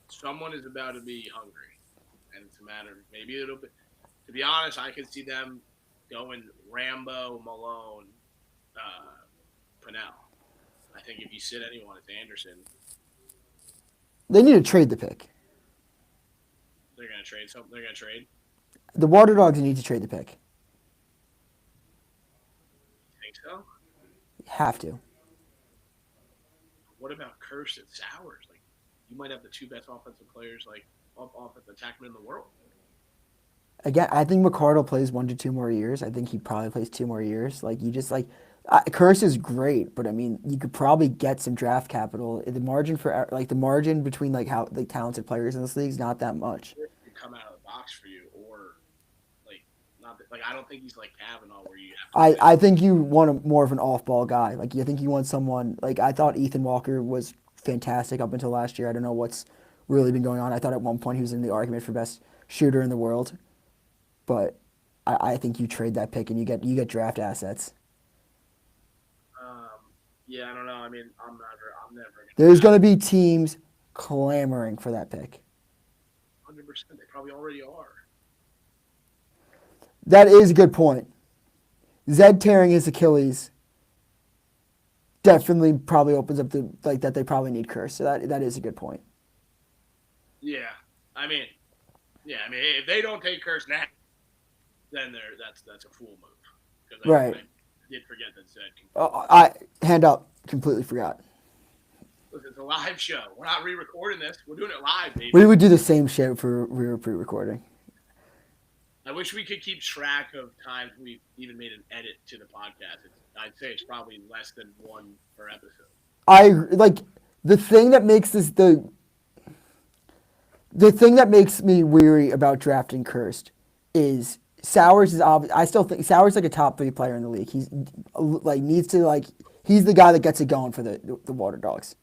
Someone is about to be hungry, and it's a matter. Maybe it'll be. To be honest, I could see them going Rambo, Malone, Pennell. I think if you sit anyone, it's Anderson. They need to trade the pick. They're going to trade something. They're going to trade. The Water Dogs need to trade the pick. You think so? Have to. What about Curse and Sowers? You might have the two best offensive players, offensive attackmen in the world. Again, I think McCardle plays 1 to 2 more years. I think he probably plays 2 more years. Curse is great, but I mean, you could probably get some draft capital. The margin between how talented players in this league is not that much. It come out of the box for you, or not. I don't think he's like Kavanaugh where you have to I think you want more of an off-ball guy. I think you want someone I thought Ethan Walker was fantastic up until last year. I don't know what's really been going on. I thought at one point he was in the argument for best shooter in the world, but I think you trade that pick and you get draft assets. Yeah, I don't know. I mean, I'm never. There's going to be teams clamoring for that pick. 100%. They probably already are. That is a good point. Zed tearing his Achilles definitely probably opens up that they probably need Curse. So that is a good point. Yeah, I mean, if they don't take Curse now, then that's a fool move. Right. I did forget that Zed. I hand up. Completely forgot. Listen, it's a live show. We're not re-recording this. We're doing it live, baby. We would do the same shit if we were pre-recording. I wish we could keep track of times we've even made an edit to the podcast. I'd say it's probably less than 1 per episode. The thing that makes the thing that makes me weary about drafting Cursed is Sowers is obvious. I still think Sowers is a top 3 player in the league. He's he's the guy that gets it going for the Water Dogs.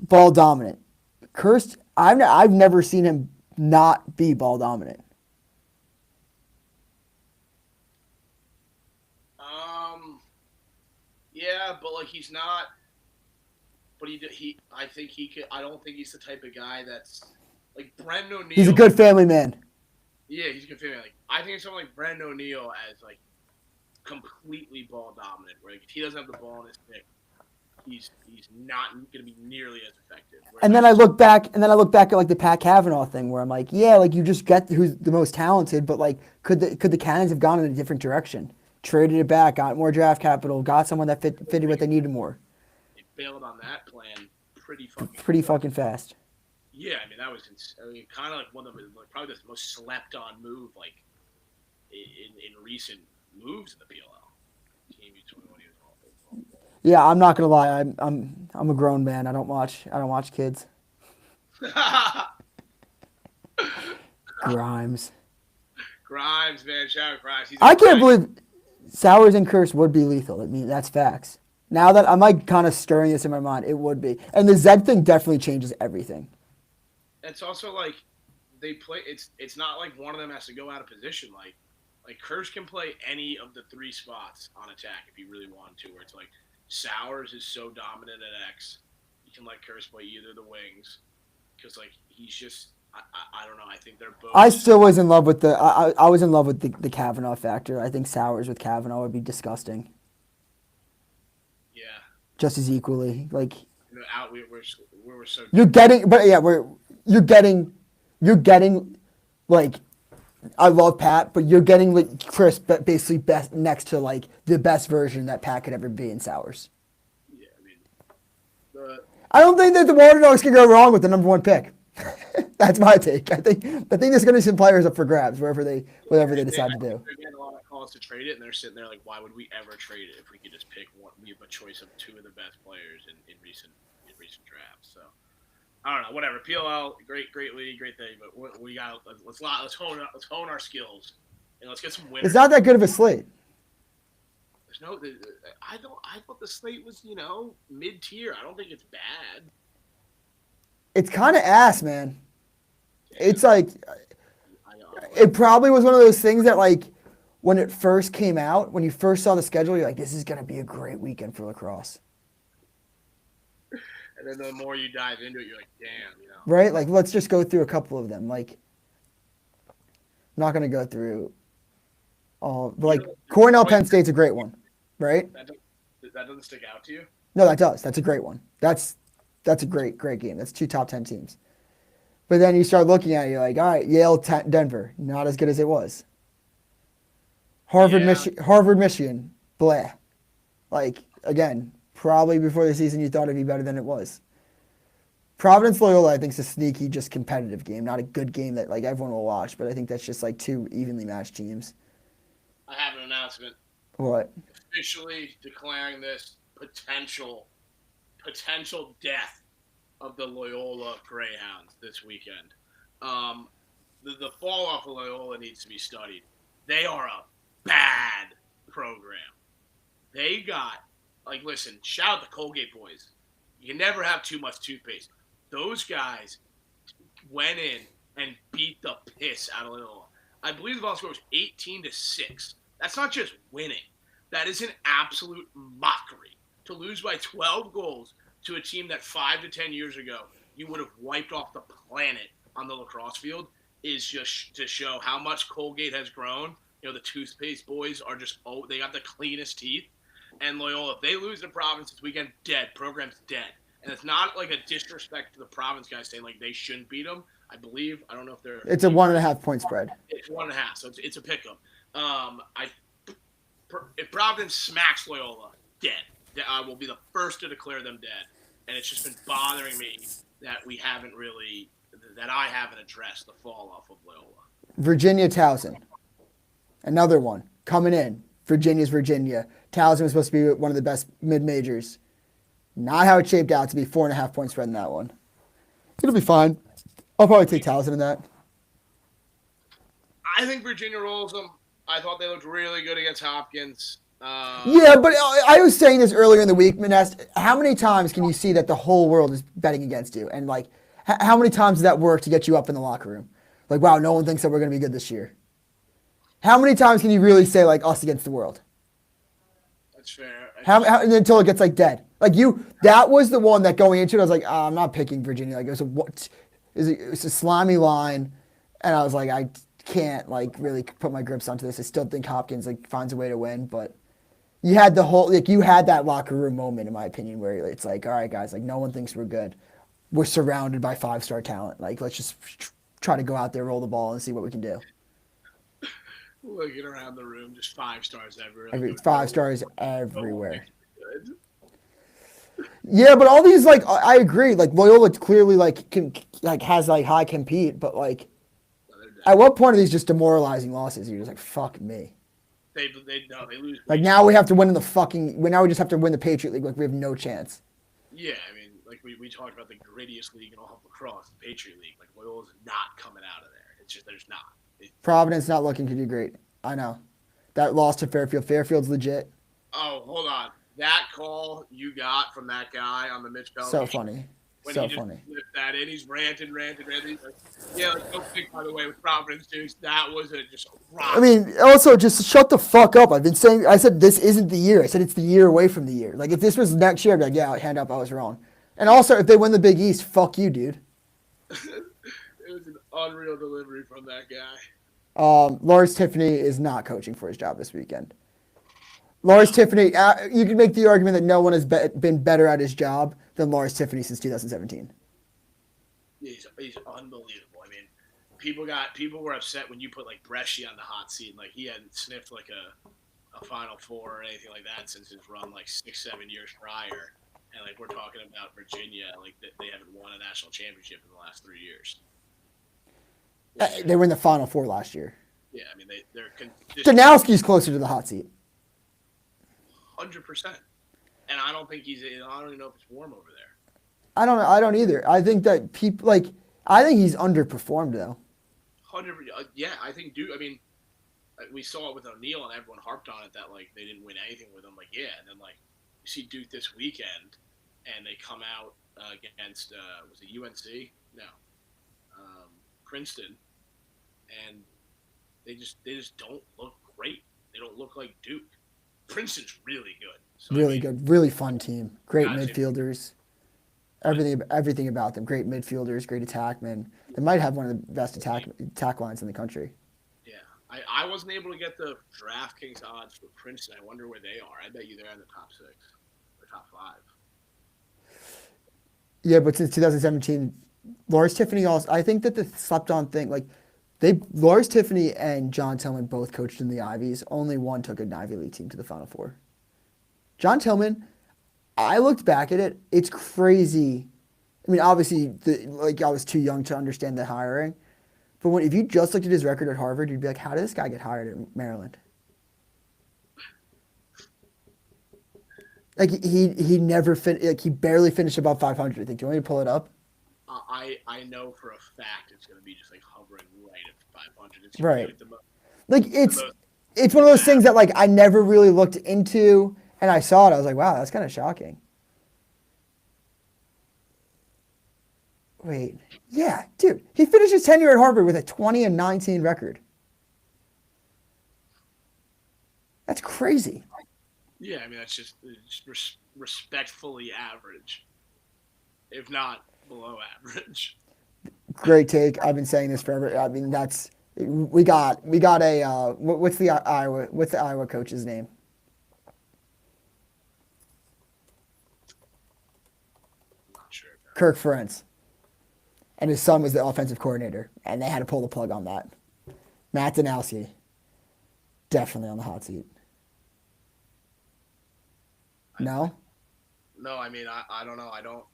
Ball dominant. Cursed, I've never seen him not be ball dominant. Yeah, but he's not. but I think he could. I don't think he's the type of guy that's like Brendan O'Neill. He's a good family man. Yeah, he's a good family. Like I think someone like Brendan O'Neill as like completely ball dominant. Where like, if he doesn't have the ball in his stick, he's not going to be nearly as effective. And then I look back at like the Pat Cavanaugh thing where I'm like, yeah, like you just get who's the most talented, but like could the Cannons have gone in a different direction? Traded it back, got more draft capital, got someone that fitted what they needed more. They bailed on that plan pretty fucking fast. Yeah, I mean that was kind of like one of the probably the most slept on move like in recent moves in the PLL. Team between when he was awful. Yeah, I'm not gonna lie. I'm a grown man. I don't watch kids. Grimes, man, shout out Grimes. I can't believe Sowers and Curse would be lethal. I mean, that's facts. Now that I'm like kind of stirring this in my mind, it would be. And the Zed thing definitely changes everything. It's also like they play. It's not like one of them has to go out of position. Like Curse can play any of the 3 spots on attack if he really wanted to. Where it's like Sowers is so dominant at X, you can let Curse play either the wings because like he's just I don't know. I think they're both. I still was in love with I was in love with the Kavanaugh factor. I think Sowers with Kavanaugh would be disgusting. Yeah. Just as equally, like. We're so. You're getting, but yeah, you're getting, like, I love Pat, but you're getting like Chris, but basically best next to like the best version that Pat could ever be in Sowers. Yeah, I mean, I don't think that the Water Dogs can go wrong with the number 1 pick. That's my take. I think there's going to be some players up for grabs whatever they decide to do. They're getting a lot of calls to trade it, and they're sitting there like, why would we ever trade it if we could just pick one? We have a choice of 2 of the best players in recent drafts. So I don't know. Whatever. PLL, great league, great thing, but we got let's hone our skills and let's get some winners. It's not that good of a slate. There's no. I thought the slate was mid tier. I don't think it's bad. It's kind of ass, man. It's like, it probably was one of those things that like, when it first came out, when you first saw the schedule, you're like, this is going to be a great weekend for lacrosse. And then the more you dive into it, you're like, damn, Right? Like, let's just go through a couple of them. Like, I'm not going to go through all, but like, Cornell Penn State's a great one, right? That doesn't stick out to you? No, that does. That's a great one. That's a great game. That's 2 top 10 teams. But then you start looking at it, you're like, all right, Yale, Denver, not as good as it was. Harvard, Michigan, blah. Like, again, probably before the season you thought it'd be better than it was. Providence, Loyola, I think is a sneaky, just competitive game. Not a good game that like everyone will watch, but I think that's just like 2 evenly matched teams. I have an announcement. What? Officially declaring this potential death of the Loyola Greyhounds this weekend. The fall off of Loyola needs to be studied. They are a bad program. They got, like, listen, shout out the Colgate boys. You can never have too much toothpaste. Those guys went in and beat the piss out of Loyola. I believe the final score was 18-6. That's not just winning. That is an absolute mockery. To lose by 12 goals to a team that 5 to 10 years ago you would have wiped off the planet on the lacrosse field is just to show how much Colgate has grown. The toothpaste boys are just, they got the cleanest teeth. And Loyola, if they lose to Providence this weekend, dead. Program's dead. And it's not like a disrespect to the Providence guys saying like they shouldn't beat them. I believe. I don't know if they're. It's a 1.5 point spread. It's 1.5, so it's a pick 'em. If Providence smacks Loyola, dead. I will be the first to declare them dead. And it's just been bothering me that I haven't addressed the fall off of Loyola. Virginia Towson. Another one. Coming in. Virginia's Virginia. Towson was supposed to be one of the best mid-majors. Not how it shaped out to be 4.5 point spread in that one. It'll be fine. I'll probably take Towson in that. I think Virginia rolls them. I thought they looked really good against Hopkins. Yeah, but I was saying this earlier in the week, Manest. How many times can you see that the whole world is betting against you? And, like, how many times does that work to get you up in the locker room? Like, wow, no one thinks that we're going to be good this year. How many times can you really say, like, us against the world? That's fair. Until it gets, like, dead. Like that was the one that going into it, I was like, I'm not picking Virginia. Like it was a slimy line, and I was like, I can't like really put my grips onto this. I still think Hopkins like finds a way to win, but you had you had that locker room moment, in my opinion, where it's like, all right, guys, like no one thinks we're good. We're surrounded by 5-star talent. Like let's just try to go out there, roll the ball, and see what we can do. Looking around the room, just 5 stars everywhere. Every 5 stars everywhere. Yeah, but all these like I agree. Like Loyola clearly has like high compete, but like at what point are these just demoralizing losses? You're just like fuck me. They lose. Like now we have to win in the fucking. Now we just have to win the Patriot League. Like we have no chance. Yeah, I mean, like we talked about the grittiest league in all of lacrosse, the Patriot League. Like Loyola's not coming out of there. It's just there's not. Providence not looking to do great. I know. That loss to Fairfield. Fairfield's legit. Oh, hold on. That call you got from that guy on the Mitch Bell. So funny. When so he funny. Just flipped that in, he's ranting. He's like, yeah, like, no pick, by the way, with Providence, dude. That was just a rock. I mean, also, just shut the fuck up. I've been saying, I said this isn't the year. I said it's the year away from the year. Like, if this was next year, I'd be like, yeah, hand up, I was wrong. And also, if they win the Big East, fuck you, dude. It was an unreal delivery from that guy. Lawrence Tiffany is not coaching for his job this weekend. Lawrence Tiffany, you can make the argument that no one has been better at his job than Lawrence Tiffany since 2017. He's unbelievable. I mean, people were upset when you put like Bresci on the hot seat. Like he hadn't sniffed like a Final Four or anything like that since his run like 6-7 years prior. And like we're talking about Virginia, like they haven't won a national championship in the last 3 years. They were in the Final Four last year. Yeah, I mean they're. Danowski's closer to the hot seat. 100%. And I don't think I don't even know if it's warm over there. I don't know. I don't either. I think that I think he's underperformed though. 100%. Yeah, I think Duke. I mean, we saw it with O'Neal, and everyone harped on it that like they didn't win anything with him. Like, yeah, and then like you see Duke this weekend, and they come out against was it UNC? No, Princeton, and they just don't look great. They don't look like Duke. Princeton's really good. So, really good. Really fun team. Great midfielders. Everything about them. Great midfielders, great attackmen. They might have one of the best attack lines in the country. Yeah. I wasn't able to get the DraftKings odds for Princeton. I wonder where they are. I bet you they're in the top 6 or top 5. Yeah, but since 2017, Lawrence Tiffany also, I think that the slept-on thing, like, Lawrence Tiffany and John Tillman both coached in the Ivies. Only one took an Ivy League team to the Final Four. John Tillman, I looked back at it. It's crazy. I mean, obviously, I was too young to understand the hiring. But if you just looked at his record at Harvard, you'd be like, how did this guy get hired at Maryland? Like, he never he barely finished above 500, I think. Do you want me to pull it up? I know for a fact it's going to be just like hovering right at 500. It's right. Like it's one of those things that like I never really looked into, and I saw it. I was like, wow, that's kind of shocking. Wait, yeah, dude, he finished his tenure at Harvard with a 20-19 record. That's crazy. Yeah, I mean that's just respectfully average, if not below average. Great take. I've been saying this forever. I mean, we got a what's the Iowa coach's name? I'm not sure. Kirk Ferentz. And his son was the offensive coordinator, and they had to pull the plug on that. Matt Danowski, definitely on the hot seat. No? No, I mean I don't know. I don't.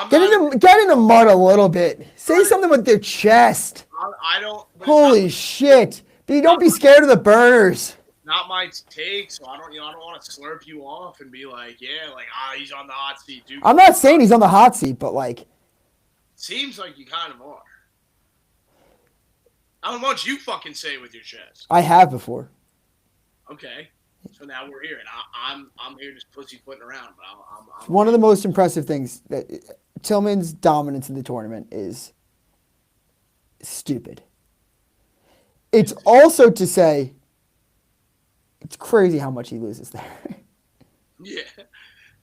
Get in the mud a little bit. Say something with your chest. I don't. Holy shit! Don't be scared of the burners. Not my take, so I don't want to slurp you off and be like, yeah, like he's on the hot seat, dude. I'm not saying he's on the hot seat, but like. Seems like you kind of are. I don't want you fucking say it with your chest. I have before. Okay. So now we're here, and I'm here just pussyfooting around. But I'm one of the most impressive things that Tillman's dominance in the tournament is stupid. It's also to say it's crazy how much he loses there. Yeah,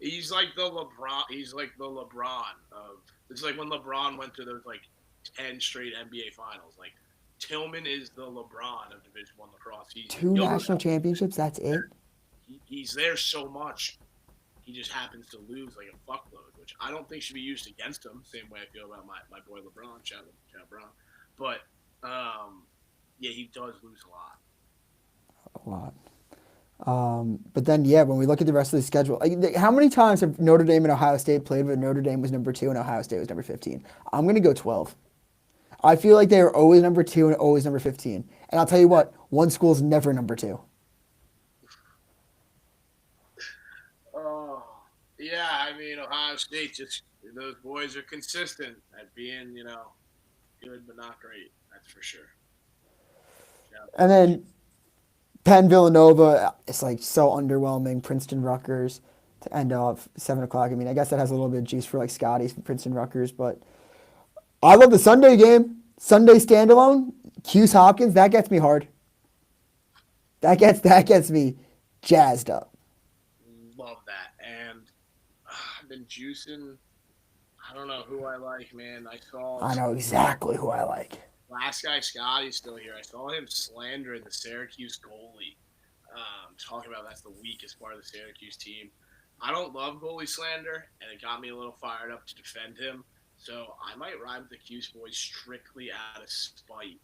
He's like the LeBron. He's like the LeBron of. It's like when LeBron went to those like 10 straight NBA finals. Like Tillman is the LeBron of Division I lacrosse. Two He'll national championships. That's it. he's there so much. He just happens to lose like a fuckload, which I don't think should be used against him. Same way I feel about my boy LeBron, shout Brown. But yeah, he does lose a lot. A lot. But then, yeah, when we look at the rest of the schedule, like, how many times have Notre Dame and Ohio State played where Notre Dame was number 2 and Ohio State was number 15? I'm going to go 12. I feel like they are always number 2 and always number 15. And I'll tell you what, one school's never number 2. Oh, yeah. I mean, Ohio State just those boys are consistent at being, good but not great. That's for sure. Yeah. And then Penn Villanova, it's like so underwhelming. Princeton Rutgers to end off 7 o'clock. I mean, I guess that has a little bit of juice for like Scotty's Princeton Rutgers, but I love the Sunday game. Sunday standalone, Hughes Hopkins, that gets me hard. That gets me jazzed up. Love that. And I've been juicing. I don't know who I like, man. I know exactly who I like. Last guy, Scotty's still here. I saw him slandering the Syracuse goalie. Talking about that's the weakest part of the Syracuse team. I don't love goalie slander, and it got me a little fired up to defend him. So I might ride with the Cuse boys strictly out of spite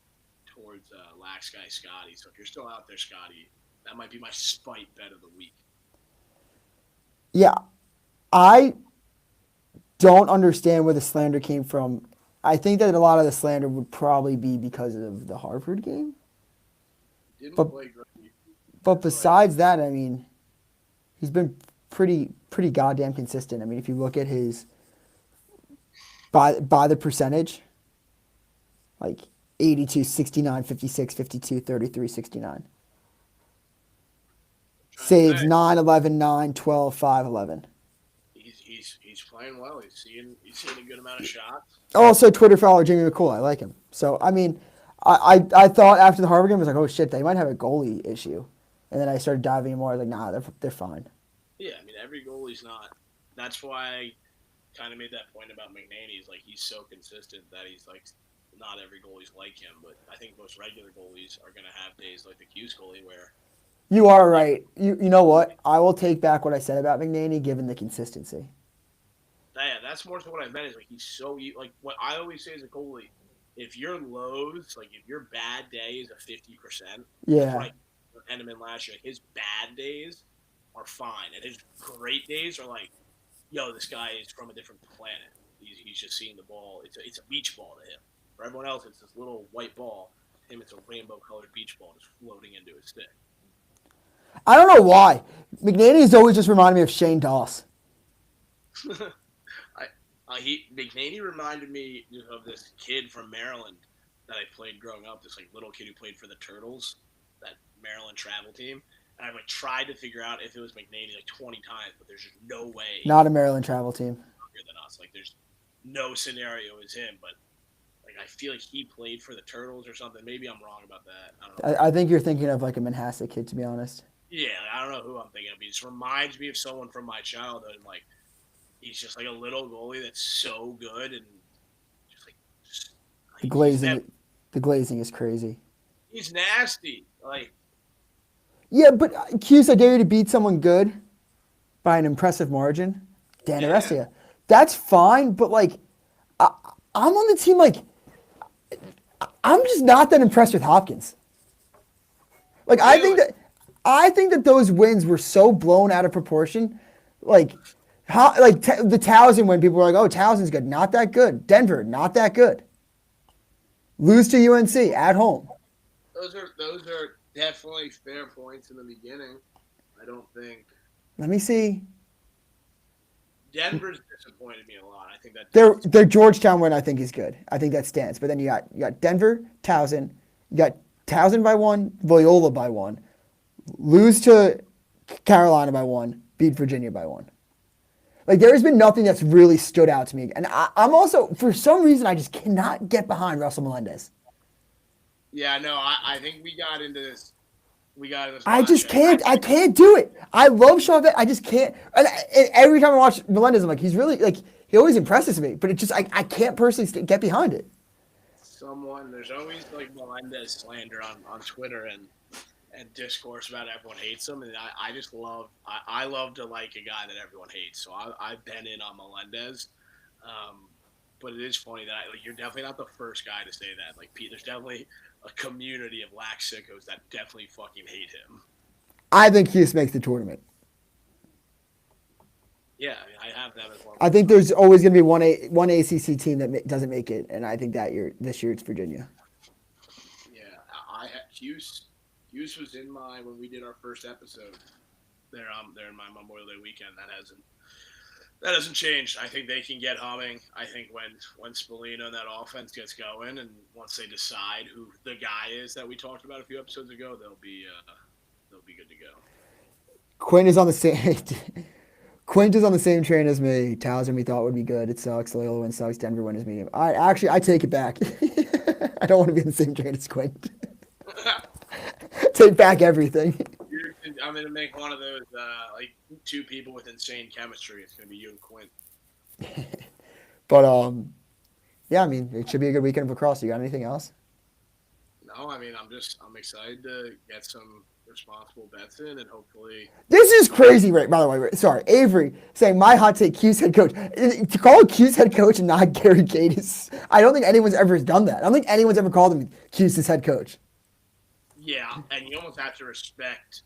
towards last guy, Scotty. So if you're still out there, Scotty, that might be my spite bet of the week. Yeah, I don't understand where the slander came from. I think that a lot of the slander would probably be because of the Harvard game. Didn't But- play great. But besides that, I mean, he's been pretty goddamn consistent. I mean, if you look at his by the percentage, like 82, 69, 56, 52, 33, 69. Saves 9, 11, 9, 12, 5, 11. He's playing well. He's seeing a good amount of shots. Also, Twitter follower Jimmy McCool. I like him. So, I mean, I thought after the Harvard game, I was like, oh shit, they might have a goalie issue. And then I started diving in more. I was like, nah, they're fine. Yeah, I mean, every goalie's not. That's why I kind of made that point about McNaney. Is like he's so consistent that he's like not every goalie's like him. But I think most regular goalies are going to have days like the Hughes goalie where. You are right. You know what? I will take back what I said about McNaney, given the consistency. Yeah, that's more so what I meant. Is like he's so like what I always say as a goalie. If your lows, like if your bad day is a 50%, Yeah. like Henneman last year, his bad days are fine, and his great days are like, yo, this guy is from a different planet. He's just seeing the ball. It's a beach ball to him. For everyone else, it's this little white ball. To him, it's a rainbow-colored beach ball just floating into his stick. I don't know why. McNaney has always just reminded me of Shane Doss. McNaney reminded me of this kid from Maryland that I played growing up. This like little kid who played for the Turtles, that Maryland travel team. And I like tried to figure out if it was McNaney like 20 times, but there's just no way. Not a Maryland travel team. Younger than us. Like there's no scenario is him, but like I feel like he played for the Turtles or something. Maybe I'm wrong about that. I don't know. I think you're thinking of like a Manhasset kid, to be honest. Yeah, I don't know who I'm thinking of. He just reminds me of someone from my childhood. And, like he's just like a little goalie that's so good and just like The glazing is crazy. He's nasty. Like Yeah, but Hughes, I dare you to beat someone good by an impressive margin. Dan Arestia. That's fine, but like I'm on the team. Like I'm just not that impressed with Hopkins. Like Really? I think that those wins were so blown out of proportion. Like the Towson win, people were like, "Oh, Towson's good." Not that good. Denver, not that good. Lose to UNC at home. those are definitely fair points in the beginning. I don't think Let me see. Denver's disappointed me a lot. I think that Their Georgetown win, I think, is good. I think that stands. But then you got Denver, Towson. You got Towson by 1, Loyola by 1. Lose to Carolina by 1. Beat Virginia by 1. Like, there has been nothing that's really stood out to me. And I'm also, for some reason, I just cannot get behind Russell Melendez. Yeah, no, I think we got into this we got this. I just can't. I can't do it. I love Sean. I just can't. And every time I watch Melendez, I'm like, he's really like he always impresses me. But it just I can't personally get behind it. There's always like Melendez slander on Twitter and discourse about everyone hates him, and I just love I love to like a guy that everyone hates. So I've been in on Melendez, but it is funny that like you're definitely not the first guy to say that. Like Pete, there's definitely a community of lax sickos that definitely fucking hate him. I think Hughes makes the tournament. Yeah, I mean, I have them as well. I think there's always going to be one ACC team that doesn't make it, and I think this year it's Virginia. Yeah, I had Hughes was in my when we did our first episode. They're in my Memorial Day weekend. That hasn't changed. I think they can get humming. I think when Spallino and that offense gets going, and once they decide who the guy is that we talked about a few episodes ago, they'll be good to go. Quinn is on the same. Quint is on the same train as me. Towson we thought would be good. It sucks. Loyola win sucks. Denver win is medium. I take it back. I don't want to be on the same train as Quint. Take back everything. I'm gonna make one of those like two people with insane chemistry. It's gonna be you and Quint. But yeah, I mean it should be a good weekend of lacrosse. You got anything else? No, I mean I'm excited to get some responsible bets in and hopefully. This is crazy, right? By the way, sorry, Avery saying my hot take: Q's head coach. To call Q's head coach and not Gary Gate is. I don't think anyone's ever done that. I don't think anyone's ever called him Q's head coach. Yeah, and you almost have to respect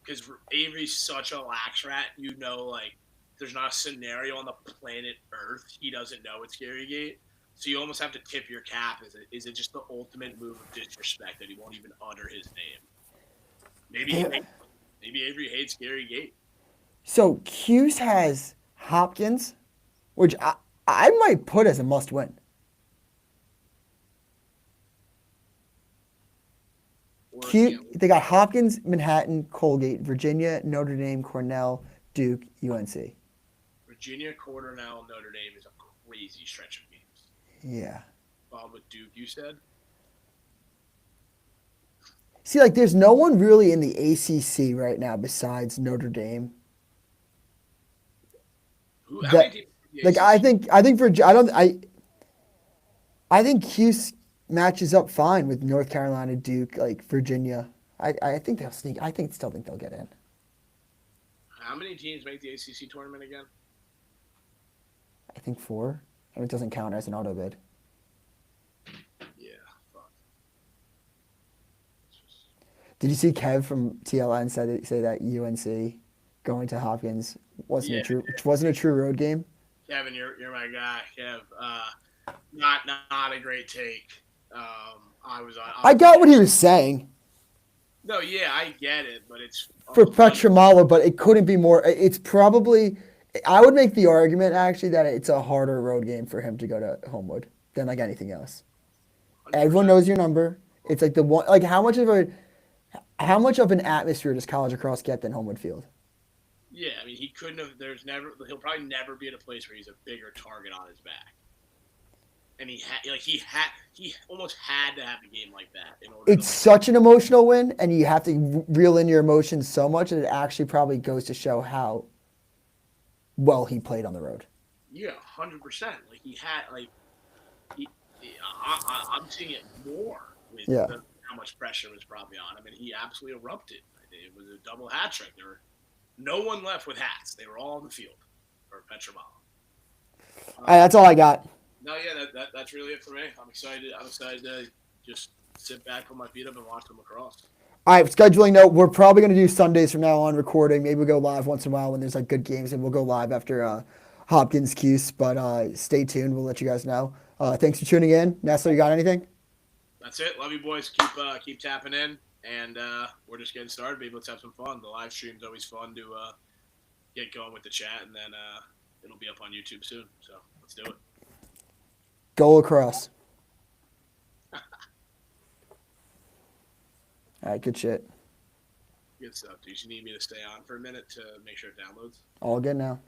because Avery's such a lax rat. You know, like there's not a scenario on the planet Earth he doesn't know it's Gary Gate. So you almost have to tip your cap. Is it just the ultimate move of disrespect that he won't even utter his name? Maybe Avery hates Gary Gate. So Q's has Hopkins, which I might put as a must win. They got Hopkins, Manhattan, Colgate, Virginia, Notre Dame, Cornell, Duke, UNC. Virginia, Cornell, Notre Dame is a crazy stretch of games. Yeah. Followed with Duke, you said? See, like, there's no one really in the ACC right now besides Notre Dame. I think Hughes matches up fine with North Carolina, Duke, like Virginia. I think they'll sneak. Still think they'll get in. How many teams make the ACC tournament again? I think 4. And it doesn't count as an auto bid. Yeah, fuck. Did you see Kev from TLN say that UNC going to Hopkins wasn't a true road game? Kevin, you're my guy. Kev, not a great take. I got what he was saying. No, yeah, I get it, but it's for Petramala, but it couldn't be more. It's probably. I would make the argument actually that it's a harder road game for him to go to Homewood than like anything else. 100%. Everyone knows your number. It's like the one. Like how much of an atmosphere does college lacrosse get than Homewood Field? Yeah, I mean he couldn't have. He'll probably never be at a place where he's a bigger target on his back. And he almost had to have a game like that in order. It's such an emotional win, and you have to reel in your emotions so much that it actually probably goes to show how well he played on the road. Yeah, 100%. Like he had, I'm seeing it more with how much pressure was probably on him, and he absolutely erupted. It was a double hat trick. There were no one left with hats. They were all on the field for Petramala. That's all I got. No, yeah, that's really it for me. I'm excited to just sit back, put my feet up, and watch them lacrosse. All right, scheduling note, we're probably going to do Sundays from now on recording. Maybe we'll go live once in a while when there's like good games, and we'll go live after Hopkins Cuse. But stay tuned. We'll let you guys know. Thanks for tuning in. Nessa, you got anything? That's it. Love you, boys. Keep tapping in, and we're just getting started. Maybe let's have some fun. The live stream's always fun to get going with the chat, and then it'll be up on YouTube soon. So let's do it. Go lacrosse. All right, good shit. Good stuff. Do you need me to stay on for a minute to make sure it downloads? All good now.